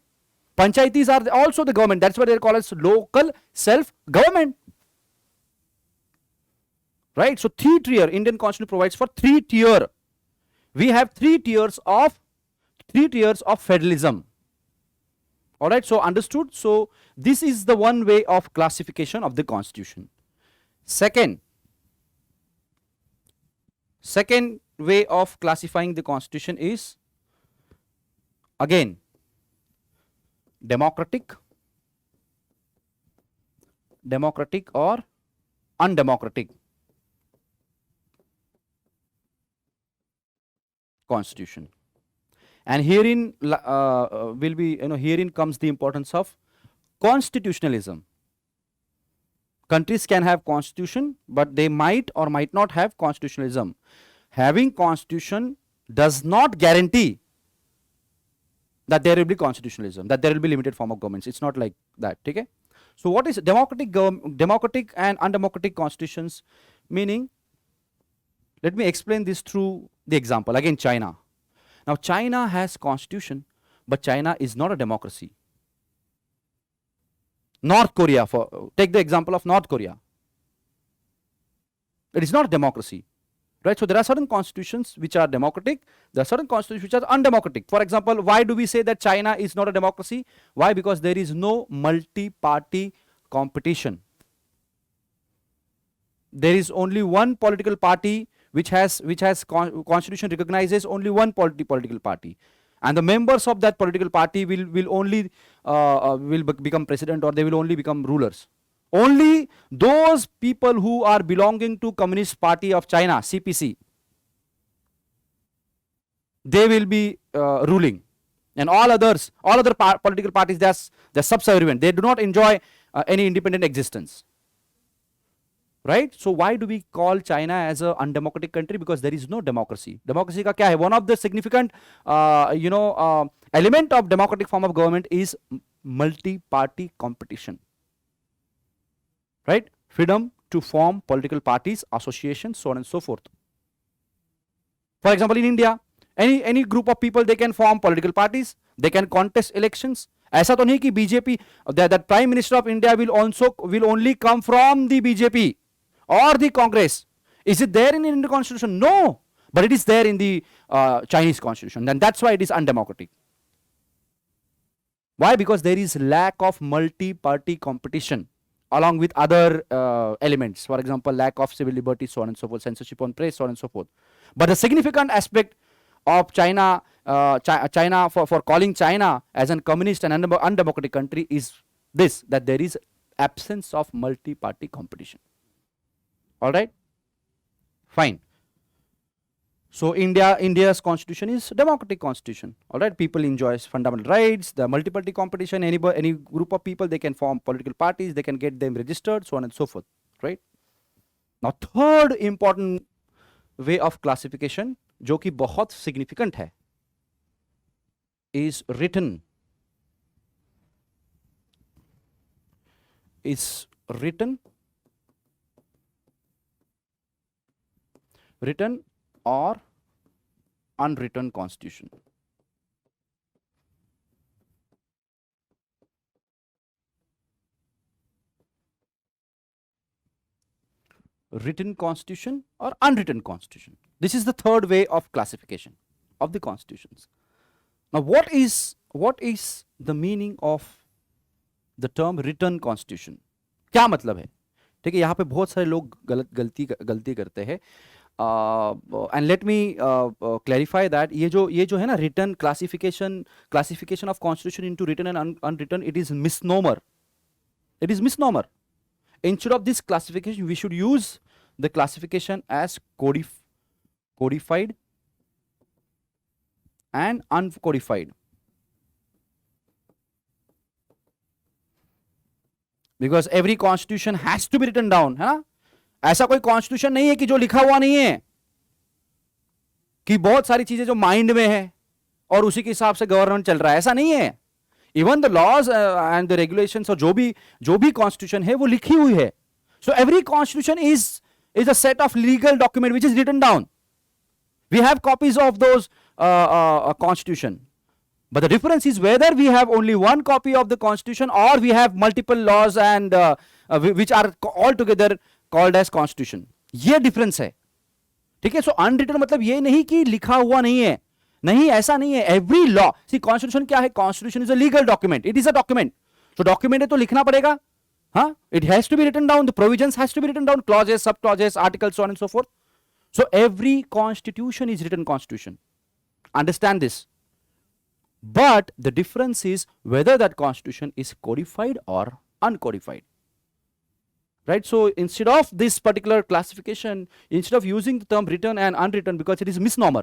Panchayatis are also the government. That's why they are called as local self-government. Right? So 3-tier Indian constitution provides for 3-tier. We have 3 tiers of federalism. All right, so understood. So this is the one way of classification of the constitution. Second way of classifying the constitution is again democratic or undemocratic constitution. And herein will be, herein comes the importance of constitutionalism. Countries can have constitution, but they might or might not have constitutionalism. Having constitution does not guarantee that there will be constitutionalism, that there will be limited form of governments. It's not like that. Okay? So what is democratic and undemocratic constitutions? Meaning, let me explain this through the example. Again, China. Now, China has constitution, but China is not a democracy. North Korea, take the example of North Korea. It is not a democracy, right? So there are certain constitutions which are democratic. There are certain constitutions which are undemocratic. For example, why do we say that China is not a democracy? Why? Because there is no multi-party competition. There is only one political party which has constitution recognizes only one political party, and the members of that political party will only become president, or they will only become rulers. Only those people who are belonging to Communist Party of China, CPC, they will be ruling, and all other political parties, they're subservient. They do not enjoy any independent existence. Right? So why do we call China as an undemocratic country? Because there is no democracy. Democracy का क्या है? One of the significant element of democratic form of government is multi-party competition. Right? Freedom to form political parties, associations, so on and so forth. For example, in India, any group of people, they can form political parties, they can contest elections. ऐसा तो नहीं कि BJP, that Prime Minister of India will only come from the BJP or the Congress. Is it there in the Indian constitution? No, but it is there in the Chinese constitution, and that's why it is undemocratic. Why? Because there is lack of multi-party competition along with other elements. For example, lack of civil liberties, so on and so forth, censorship on press, so on and so forth. But the significant aspect of China, for calling China as a communist and undemocratic country is this, that there is absence of multi-party competition. All right, fine. So India's constitution is democratic constitution. All right, people enjoy fundamental rights, the multi-party competition. Any group of people, they can form political parties, they can get them registered, so on and so forth. Right. Now, third important way of classification, जो कि बहुत significant है, is written or unwritten constitution. Written constitution or unwritten constitution. This is the third way of classification of the constitutions. Now, what is the meaning of the term written constitution? क्या मतलब है? ठीक है, यहाँ पे बहुत सारे लोग गलती करते हैं. and let me clarify that ये जो है ना written classification of constitution into written and unwritten, it is misnomer. It is misnomer. Instead of this classification, we should use the classification as codified and uncodified. Because every constitution has to be written down, है ना? ऐसा कोई constitution नहीं है कि जो लिखा हुआ नहीं है, कि बहुत सारी चीजें जो माइंड में है और उसी के हिसाब से गवर्नमेंट चल रहा है, ऐसा नहीं है. Even the laws and the regulations और जो भी कॉन्स्टिट्यूशन है वो लिखी हुई है. So every constitution is a set of legal document which is written down. We have copies of those constitution, but the difference is whether we have only one copy of the constitution or we have multiple laws and which are all together called as constitution. ये difference है, ठीक है. So unwritten मतलब ये नहीं कि लिखा हुआ नहीं है, नहीं, ऐसा नहीं है. every law, see constitution क्या है? constitution is a legal document, it is a document. so document है तो लिखना पड़ेगा, हाँ, it has to be written down, the provisions has to be written down, clauses, sub clauses, articles, so on and so forth. So every constitution is written constitution. Understand this. But the difference is whether that constitution is codified or uncodified. Right? So instead of this particular classification, instead of using the term written and unwritten, because it is misnomer,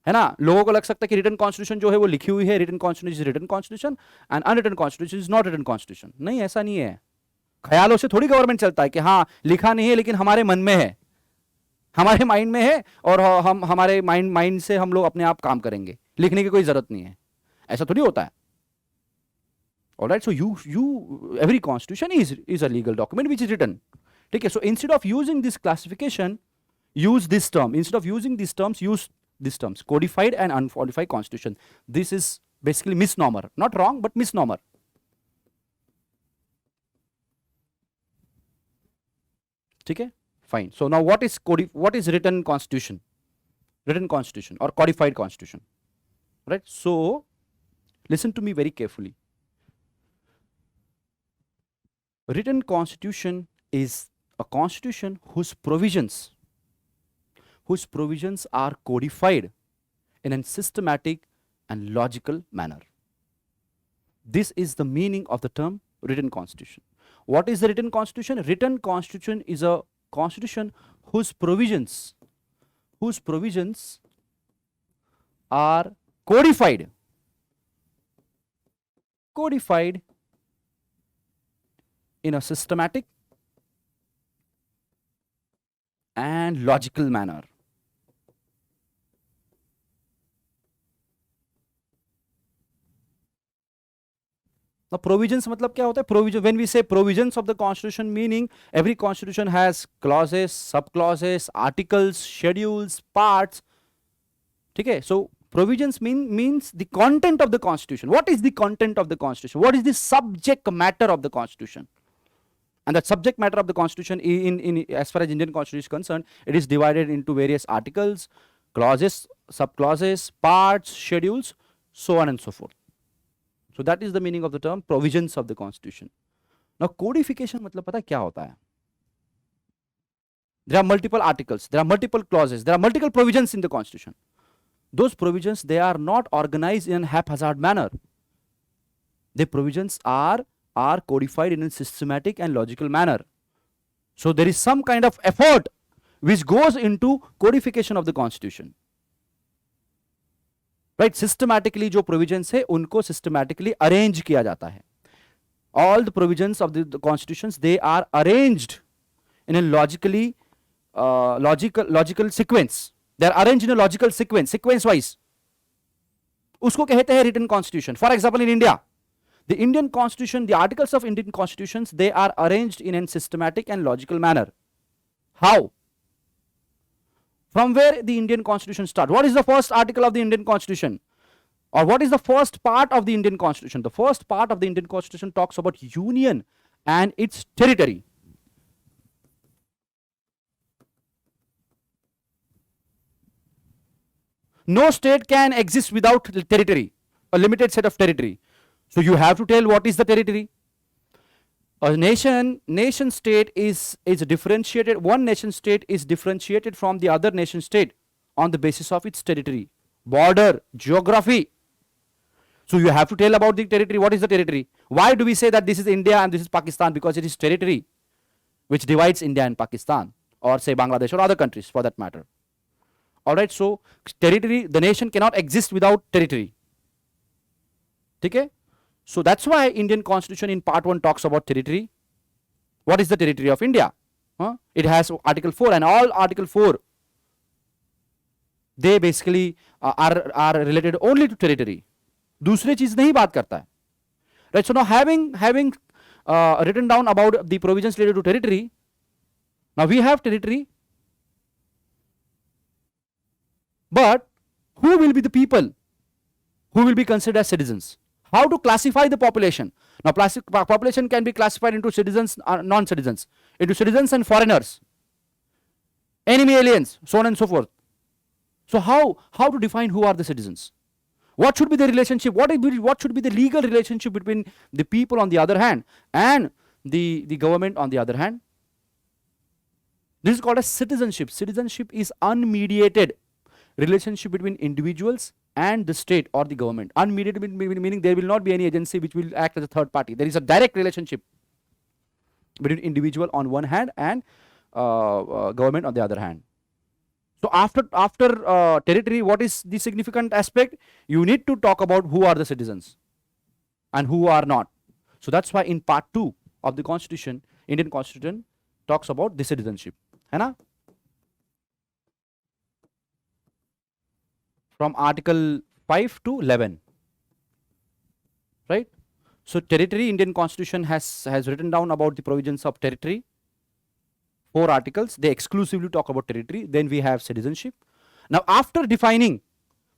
है ना, लोगों को लग सकता है कि written constitution जो है वो लिखी हुई है, written constitution is written constitution and unwritten constitution is not written constitution. नहीं, ऐसा नहीं है. ख्यालों से थोड़ी गवर्नमेंट चलता है कि हाँ लिखा नहीं है लेकिन हमारे मन में है, हमारे माइंड में है और हम हमारे माइंड से हम लोग अपने आप काम करेंगे, लिखने की कोई जरूरत नहीं है. ऐसा थोड़ी होता है. Alright, so every constitution is a legal document which is written. ठीक है. So instead of using this classification, use this term. Instead of using these terms, use these terms: codified and uncodified constitution. This is basically misnomer. Not wrong, but misnomer. ठीक है. Fine. So now what is written constitution? Written constitution or codified constitution. Right? So listen to me very carefully. Written constitution is a constitution whose provisions are codified in a systematic and logical manner. This is the meaning of the term written constitution. What is the written constitution? Written constitution is a constitution whose provisions are codified in a systematic and logical manner. Now provisions मतलब क्या होता है? Provision, when we say provisions of the constitution, meaning every constitution has clauses, sub-clauses, articles, schedules, parts. ठीक है. So provisions means the content of the constitution. What is the content of the constitution? What is the subject matter of the constitution? And the subject matter of the constitution in as far as Indian constitution is concerned, it is divided into various articles, clauses, sub-clauses, parts, schedules, so on and so forth. So that is the meaning of the term provisions of the constitution. Now codification मतलब पता है क्या होता है? There are multiple articles, there are multiple clauses, there are multiple provisions in the constitution. Those provisions, they are not organized in a haphazard manner. The provisions are codified in a systematic and logical manner. So there is some kind of effort which goes into codification of the constitution. Right? Systematically जो provisions है उनको systematically arrange किया जाता है. All the provisions of the constitutions, they are arranged in a logical sequence. They are arranged in a logical sequence wise. उसको कहते हैं written constitution. For example, in India, the Indian constitution, the articles of Indian constitutions, they are arranged in a systematic and logical manner. How? From where the Indian constitution starts? What is the first article of the Indian constitution? Or what is the first part of the Indian constitution? The first part of the Indian constitution talks about union and its territory. No state can exist without territory, a limited set of territory. So you have to tell what is the territory. A nation state is differentiated. One nation state is differentiated from the other nation state on the basis of its territory, border, geography. So you have to tell about the territory. What is the territory? Why do we say that this is India and this is Pakistan? Because it is territory which divides India and Pakistan, or say Bangladesh or other countries for that matter. All right. So territory, the nation cannot exist without territory. Okay. So that's why Indian Constitution in Part 1 talks about territory. What is the territory of India? It has Article 4, and all Article 4, they basically are related only to territory. दूसरे चीज नहीं बात करता है. Right. So now having written down about the provisions related to territory, now we have territory, but who will be the people who will be considered as citizens? How to classify the population? Now, population can be classified into citizens and non-citizens, into citizens and foreigners, enemy aliens, so on and so forth. So how to define who are the citizens? What should be the relationship? What should be the legal relationship between the people on the other hand and the government on the other hand? This is called as citizenship. Citizenship is unmediated relationship between individuals and the state or the government. Unmediated meaning there will not be any agency which will act as a third party. There is a direct relationship between individual on one hand and government on the other hand. So after territory, what is the significant aspect? You need to talk about who are the citizens and who are not. So that's why in Part 2 of the Constitution, Indian Constitution talks about the citizenship. है ना? From Article 5 to 11, right? So territory, Indian Constitution has written down about the provisions of territory. 4 articles, they exclusively talk about territory. Then we have citizenship. Now after defining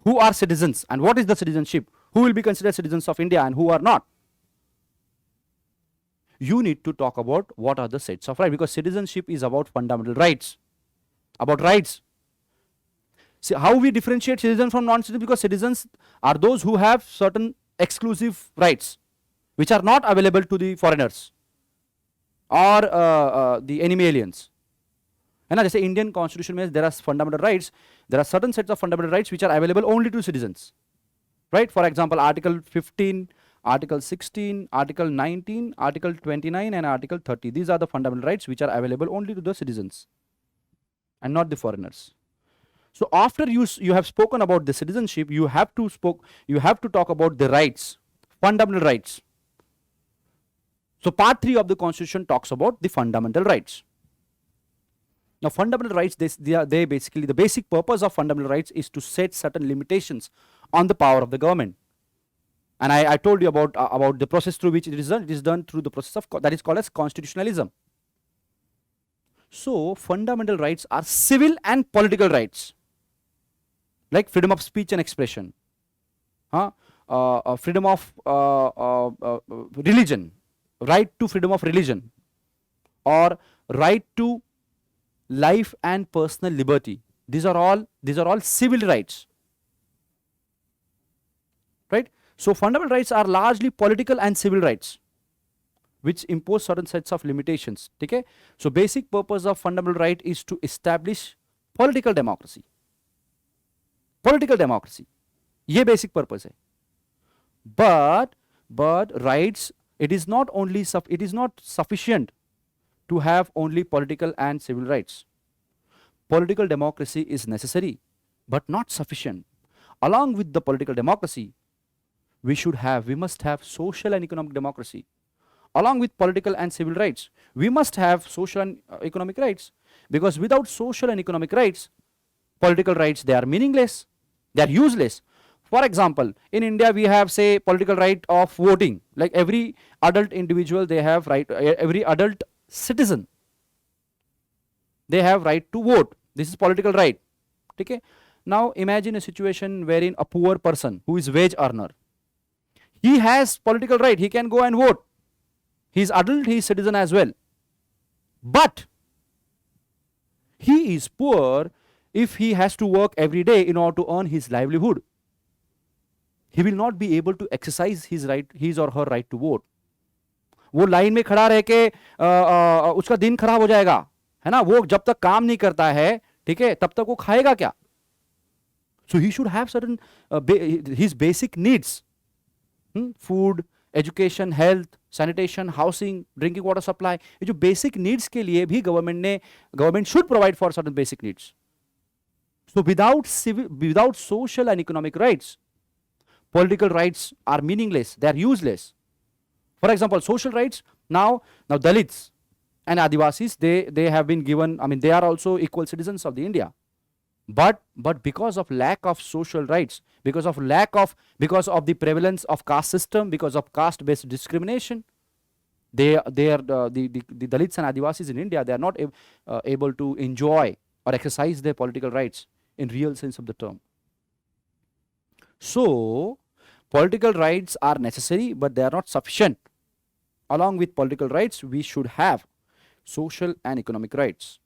who are citizens and what is the citizenship, who will be considered citizens of India and who are not, you need to talk about what are the sets of rights, because citizenship is about fundamental rights, about rights. See how we differentiate citizens from non-citizens, because citizens are those who have certain exclusive rights which are not available to the foreigners or the enemy aliens. And as I say, Indian Constitution means there are fundamental rights. There are certain sets of fundamental rights which are available only to citizens. Right? For example, Article 15, Article 16, Article 19, Article 29 and Article 30. These are the fundamental rights which are available only to the citizens and not the foreigners. So after you have spoken about the citizenship, you have to talk about the rights, fundamental rights. So Part 3 of the Constitution talks about the fundamental rights. Now fundamental rights, they basically, the basic purpose of fundamental rights is to set certain limitations on the power of the government. And I told you about the process through which it is done. It is done through the process of that is called as constitutionalism. So fundamental rights are civil and political rights, like freedom of speech and expression, freedom of religion, right to freedom of religion, or right to life and personal liberty. These are all civil rights, right? So fundamental rights are largely political and civil rights which impose certain sets of limitations. Okay? So basic purpose of fundamental right is to establish political democracy. Political democracy, ये basic purpose है. But rights, it is not sufficient to have only political and civil rights. Political democracy is necessary but not sufficient. Along with the political democracy, we must have social and economic democracy. Along with political and civil rights, we must have social and economic rights, because without social and economic rights, political rights, they are meaningless, they are useless. For example, in India we have, say, political right of voting. Like every adult individual, they have right, every adult citizen, they have right to vote. This is political right. Okay? Now imagine a situation wherein a poor person who is wage earner, he has political right, he can go and vote. He is adult, he is citizen as well. But he is poor if he has to work every day in order to earn his livelihood. He will not be able to exercise his or her right to vote. वो line में खड़ा रह के उसका दिन खराब हो जाएगा, है ना। वो जब तक काम नहीं करता है, ठीक है, तब तक वो खाएगा क्या? So he should have certain his basic needs, food, education, health, sanitation, housing, drinking water supply. ये जो basic needs के लिए भी government should provide for certain basic needs. So without social and economic rights, political rights are meaningless. They are useless. For example, social rights, now Dalits and Adivasis, they have been given, I mean, they are also equal citizens of the India. But because of lack of social rights, because of the prevalence of caste system, because of caste based discrimination, they are the Dalits and Adivasis in India, they are not able to enjoy or exercise their political rights in real sense of the term. So political rights are necessary, but they are not sufficient. Along with political rights, we should have social and economic rights.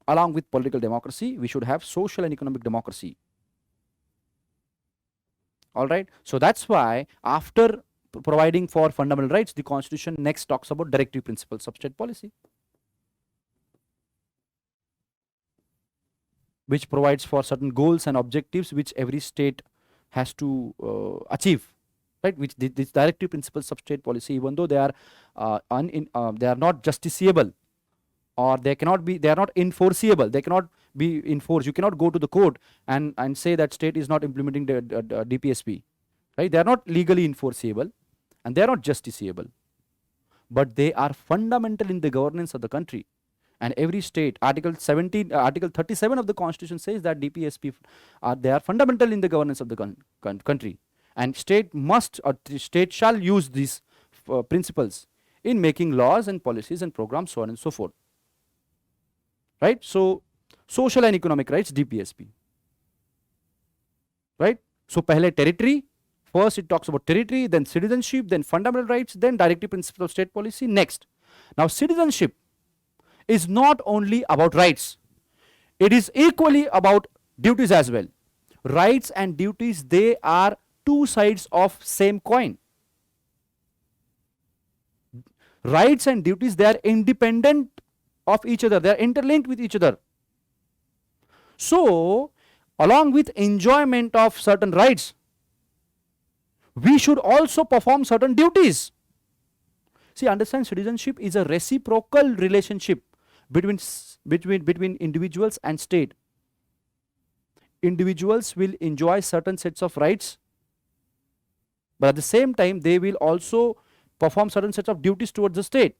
Along with political democracy, we should have social and economic democracy. All right. So that's why after providing for fundamental rights, the Constitution next talks about directive principles of state policy, which provides for certain goals and objectives which every state has to achieve. Right, which these directive principles of state policy, even though they are they are not justiciable, or they are not enforceable, they cannot be enforced. You cannot go to the court and say that state is not implementing the DPSP, right? They are not legally enforceable and they are not justiciable, but they are fundamental in the governance of the country. And every state, article 37 of the Constitution says that DPSP they are fundamental in the governance of the country, and state must, or state shall use these principles in making laws and policies and programs, so on and so forth. Right? So social and economic rights, DPSP. Right? So pehle territory, first it talks about territory, then citizenship, then fundamental rights, then directive principles of state policy. Next, now citizenship is not only about rights, it is equally about duties as well. Rights and duties, they are two sides of same coin. Rights and duties, they are independent of each other, they are interlinked with each other. So along with enjoyment of certain rights, we should also perform certain duties. See, understand, citizenship is a reciprocal relationship between individuals and state. Individuals will enjoy certain sets of rights, but at the same time they will also perform certain sets of duties towards the state.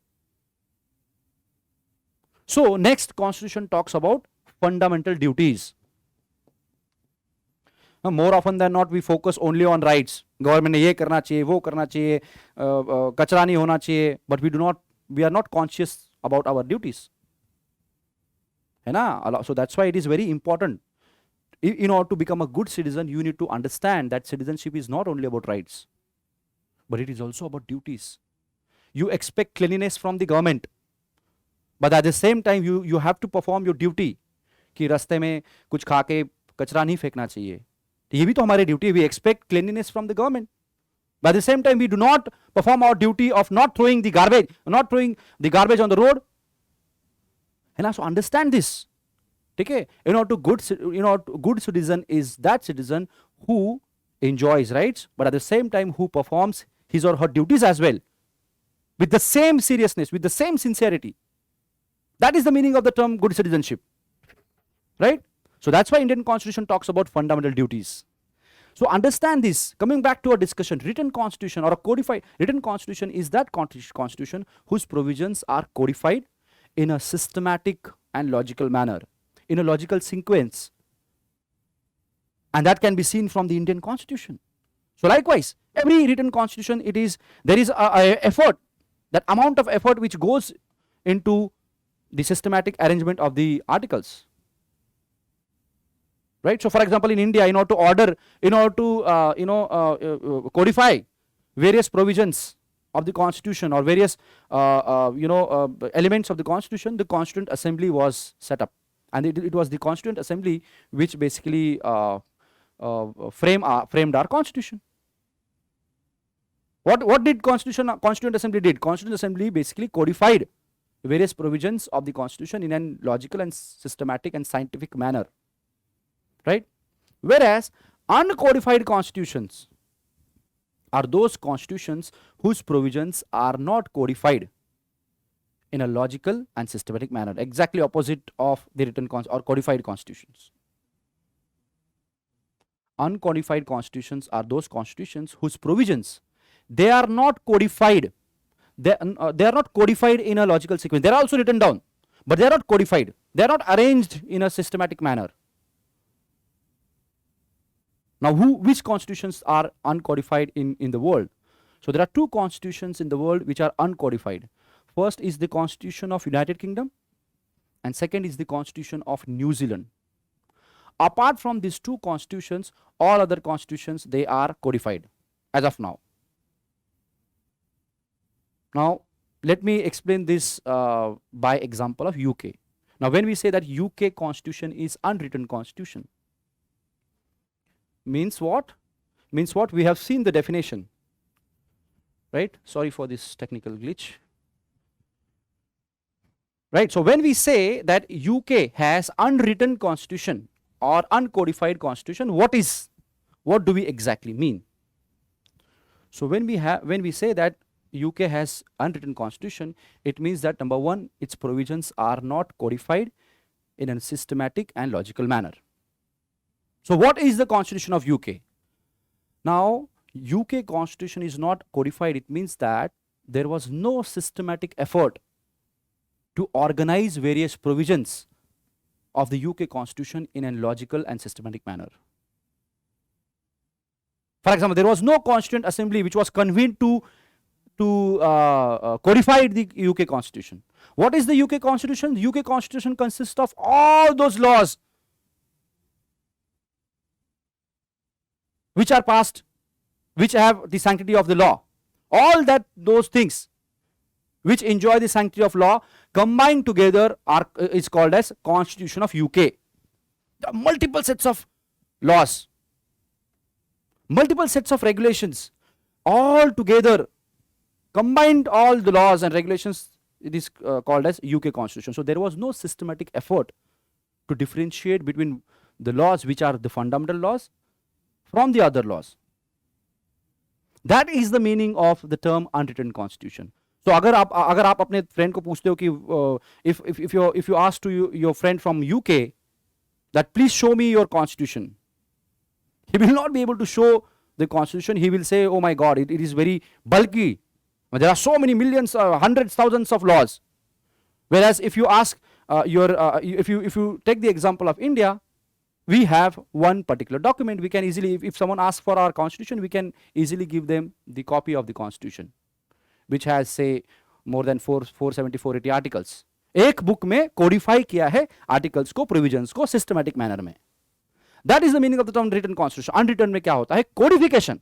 So next, Constitution talks about fundamental duties. More often than not, we focus only on rights. Government ने ये करना चाहिए, वो करना चाहिए, कचरा नहीं होना चाहिए, but we are not conscious about our duties. है ना? So that's why it is very important. In order to become a good citizen, you need to understand that citizenship is not only about rights, but it is also about duties. You expect cleanliness from the government, but at the same time you have to perform your duty कि रास्ते में कुछ खा के कचरा नहीं फेंकना चाहिए. ये भी तो हमारी ड्यूटी है. We expect cleanliness from the government, but at the same time we do not perform our duty of not throwing the garbage on the road. है ना? So understand this. Okay, good citizen is that citizen who enjoys rights, but at the same time who performs his or her duties as well, with the same seriousness, with the same sincerity. That is the meaning of the term good citizenship, right? So that's why Indian Constitution talks about fundamental duties. So understand this. Coming back to our discussion, written constitution or a codified written constitution is that constitution whose provisions are codified in a systematic and logical manner, in a logical sequence, and that can be seen from the Indian Constitution. So likewise, every written constitution, there is a effort, that amount of effort which goes into the systematic arrangement of the articles, right? So for example, in India, in order to codify various provisions of the constitution or various elements of the constitution, the Constituent Assembly was set up, and it was the Constituent Assembly which basically framed our constitution. What did Constituent Assembly did? Constituent Assembly basically codified various provisions of the Constitution in a logical and systematic and scientific manner, right? Whereas uncodified constitutions are those constitutions whose provisions are not codified in a logical and systematic manner, exactly opposite of the written or codified constitutions. Uncodified constitutions are those constitutions whose provisions, they are not codified. They are not codified in a logical sequence. They are also written down, but they are not codified. They are not arranged in a systematic manner. Now, which constitutions are uncodified in the world? So there are two constitutions in the world which are uncodified. First is the Constitution of United Kingdom, and second is the Constitution of New Zealand. Apart from these two constitutions, all other constitutions, they are codified as of now. Now, let me explain this by example of UK. Now, when we say that UK constitution is unwritten constitution, means what? Means what? We have seen the definition, right? Sorry for this technical glitch. Right, so when we say that UK has unwritten constitution or uncodified constitution, what do we exactly mean? So when we say that UK has unwritten constitution, it means that number one, its provisions are not codified in a systematic and logical manner. So what is the constitution of UK? Now, UK constitution is not codified. It means that there was no systematic effort to organize various provisions of the UK constitution in a logical and systematic manner. For example, there was no Constituent Assembly which was convened to codify the UK constitution. What is the UK constitution? The UK constitution consists of all those laws which are passed, which have the sanctity of the law. All those things which enjoy the sanctity of law combined together is called as Constitution of UK. There are multiple sets of laws, multiple sets of regulations, all together, combined all the laws and regulations, it is called as UK Constitution. So there was no systematic effort to differentiate between the laws which are the fundamental laws from the other laws. That is the meaning of the term unwritten constitution. So अगर आप अपने friend को पूछते हो कि if you ask to your friend from UK that please show me your constitution, he will not be able to show the constitution. He will say, oh my God, it is very bulky. There are so many millions, hundreds, thousands of laws. Whereas if you ask if you take the example of India, we have one particular document. We can easily, if someone asks for our constitution, we can easily give them the copy of the constitution, which has say more than 470, 480 articles. एक book में codify किया है articles को, provisions को systematic manner में. That is the meaning of the term written constitution. Unwritten में क्या होता है? कोडिफिकेशन.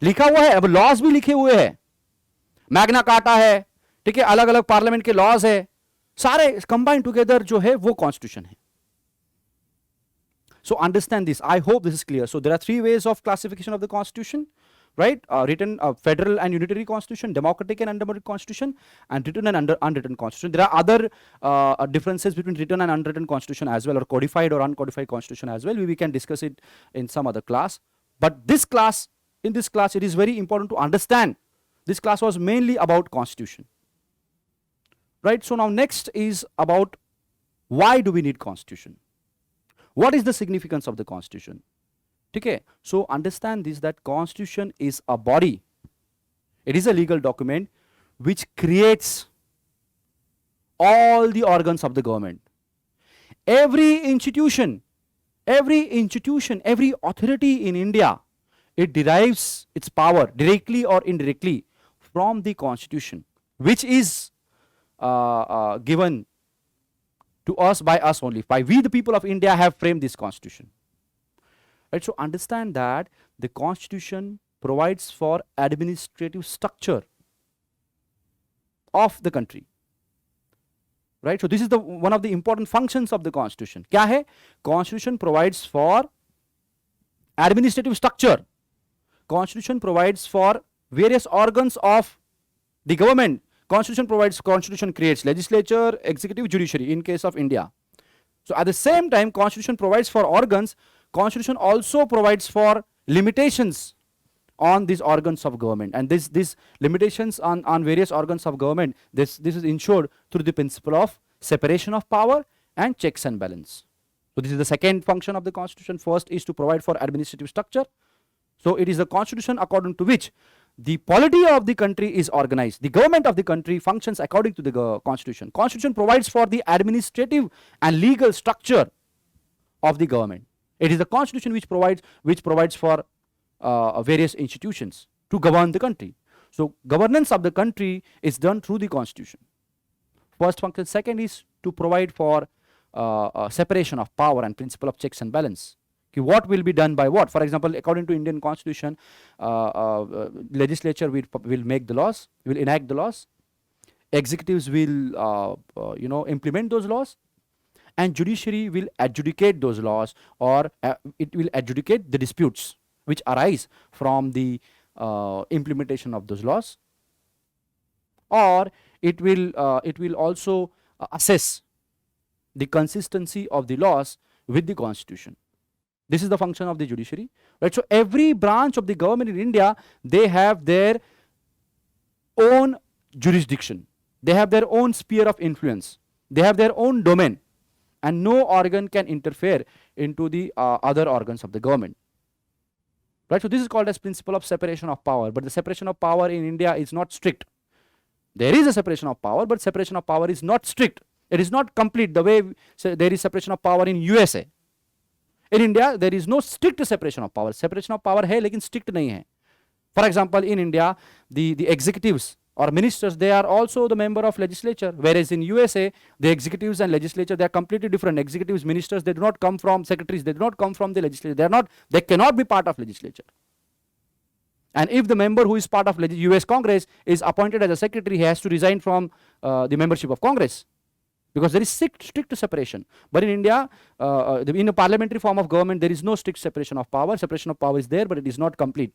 लिखा हुआ है, अब लॉज भी लिखे हुए हैं, मैग्ना कार्टा है, ठीक है, अलग अलग पार्लियामेंट के लॉज है, सारे कंबाइन टुगेदर जो है वो कॉन्स्टिट्यूशन है. So understand this. I hope this is clear. So there are three ways of classification of the constitution, right? Written federal and unitary constitution, democratic and undemocratic constitution, and written and unwritten constitution. There are other differences between written and unwritten constitution as well, or codified or uncodified constitution as well. We can discuss it in some other class. But in this class, it is very important to understand. This class was mainly about constitution, right? So now next is about why do we need constitution? What is the significance of the constitution? Okay, so understand this, that constitution is a body. It is a legal document which creates all the organs of the government. Every institution, every authority in India, it derives its power directly or indirectly from the constitution, which is given to us by us only. By we, the people of India, have framed this constitution. Right? So understand that the constitution provides for administrative structure of the country. Right? So this is one of the important functions of the constitution. क्या है? Constitution provides for administrative structure. Constitution provides for various organs of the government. Constitution creates legislature, executive, judiciary in case of India. So at the same time, Constitution provides for organs. Constitution also provides for limitations on these organs of government, and these limitations on various organs of government, this is ensured through the principle of separation of power and checks and balance. So this is the second function of the Constitution. First is to provide for administrative structure. So it is the Constitution according to which the polity of the country is organized. The government of the country functions according to the Constitution. Constitution provides for the administrative and legal structure of the government. It is the Constitution which provides for various institutions to govern the country. So governance of the country is done through the Constitution. First function. Second is to provide for separation of power and principle of checks and balance. Okay, what will be done by what? For example, according to Indian Constitution, legislature will make the laws, will enact the laws. Executives will implement those laws, and judiciary will adjudicate those laws, or it will adjudicate the disputes which arise from the implementation of those laws, or it will also assess the consistency of the laws with the Constitution. This is the function of the judiciary, right? So every branch of the government in India, they have their own jurisdiction, they have their own sphere of influence, they have their own domain, and no organ can interfere into the other organs of the government, right? So this is called as principle of separation of power. But the separation of power in India is not strict. There is a separation of power, but separation of power is not strict. It is not complete the way there is separation of power in USA. In India, there is no strict separation of power. Separation of power है लेकिन strict नहीं है. For example, in India, the executives or ministers, they are also the member of legislature, whereas in USA, the executives and legislature, they are completely different. Executives, ministers, they do not come from secretaries, they do not come from the legislature. They cannot be part of legislature. And if the member who is part of US Congress is appointed as a secretary, he has to resign from the membership of Congress, because there is strict separation. But in India, in a parliamentary form of government, there is no strict separation of power. Separation of power is there, but it is not complete.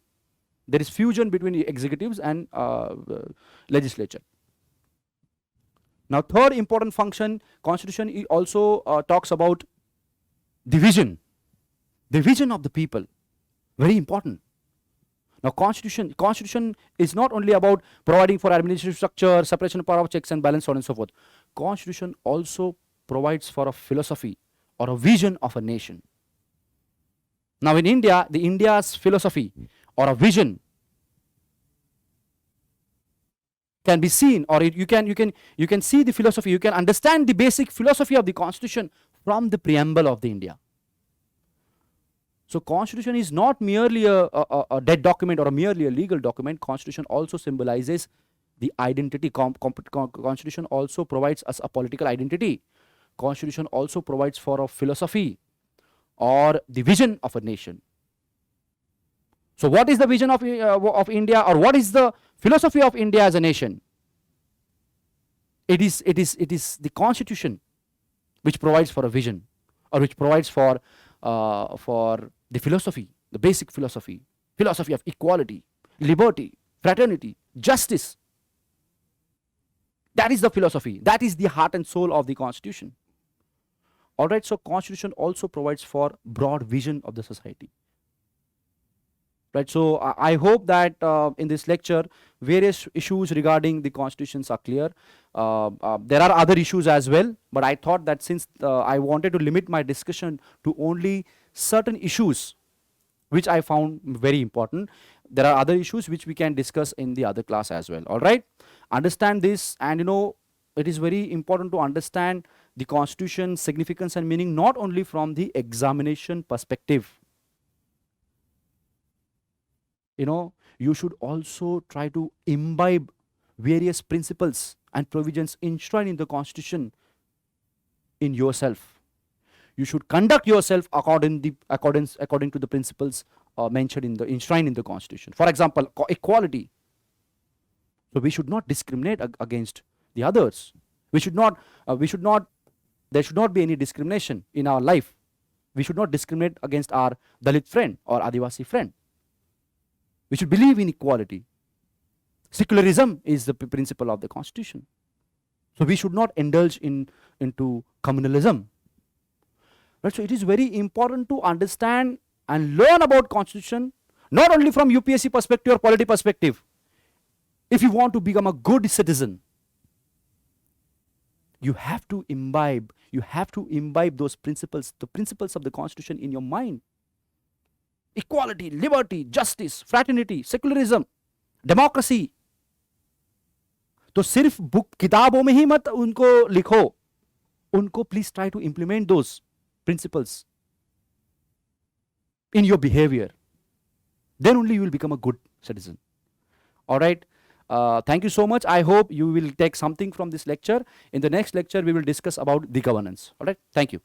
There is fusion between the executives and legislature. Now, third important function, Constitution also talks about the vision of the people. Very important. Now, Constitution is not only about providing for administrative structure, separation of power, checks and balance, so on and so forth. Constitution also provides for a philosophy or a vision of a nation. Now, in India, India's philosophy or a vision can be seen, or you can see the philosophy. You can understand the basic philosophy of the Constitution from the preamble of the India. So Constitution is not merely a dead document or merely a legal document. Constitution also symbolizes the identity. Constitution also provides us a political identity. Constitution also provides for a philosophy or the vision of a nation. So what is the vision of India, or what is the philosophy of India as a nation? It is the Constitution which provides for a vision, or which provides for the philosophy, the basic philosophy of equality, liberty, fraternity, justice. That is the philosophy. That is the heart and soul of the Constitution. All right, so Constitution also provides for broad vision of the society. Right, so I hope that in this lecture, various issues regarding the Constitutions are clear. There are other issues as well, but I thought that since I wanted to limit my discussion to only certain issues which I found very important, there are other issues which we can discuss in the other class as well. All right, understand this, and it is very important to understand the Constitution significance and meaning not only from the examination perspective. You should also try to imbibe various principles and provisions enshrined in the Constitution in yourself. You should conduct yourself according to the principles enshrined in the Constitution. For example, equality. So we should not discriminate against the others. There should not be any discrimination in our life. We should not discriminate against our Dalit friend or Adivasi friend. We should believe in equality. Secularism is the principle of the constitution. So we should not indulge into communalism. Right? So it is very important to understand and learn about constitution, not only from UPSC perspective or polity perspective. If you want to become a good citizen, you have to imbibe those principles, the principles of the constitution in your mind. Equality, liberty, justice, fraternity, secularism, democracy. तो सिर्फ book किताबों में ही मत उनको लिखो, उनको please try to implement those principles in your behavior. Then only you will become a good citizen. All right. Thank you so much. I hope you will take something from this lecture. In the next lecture, we will discuss about the governance. All right. Thank you.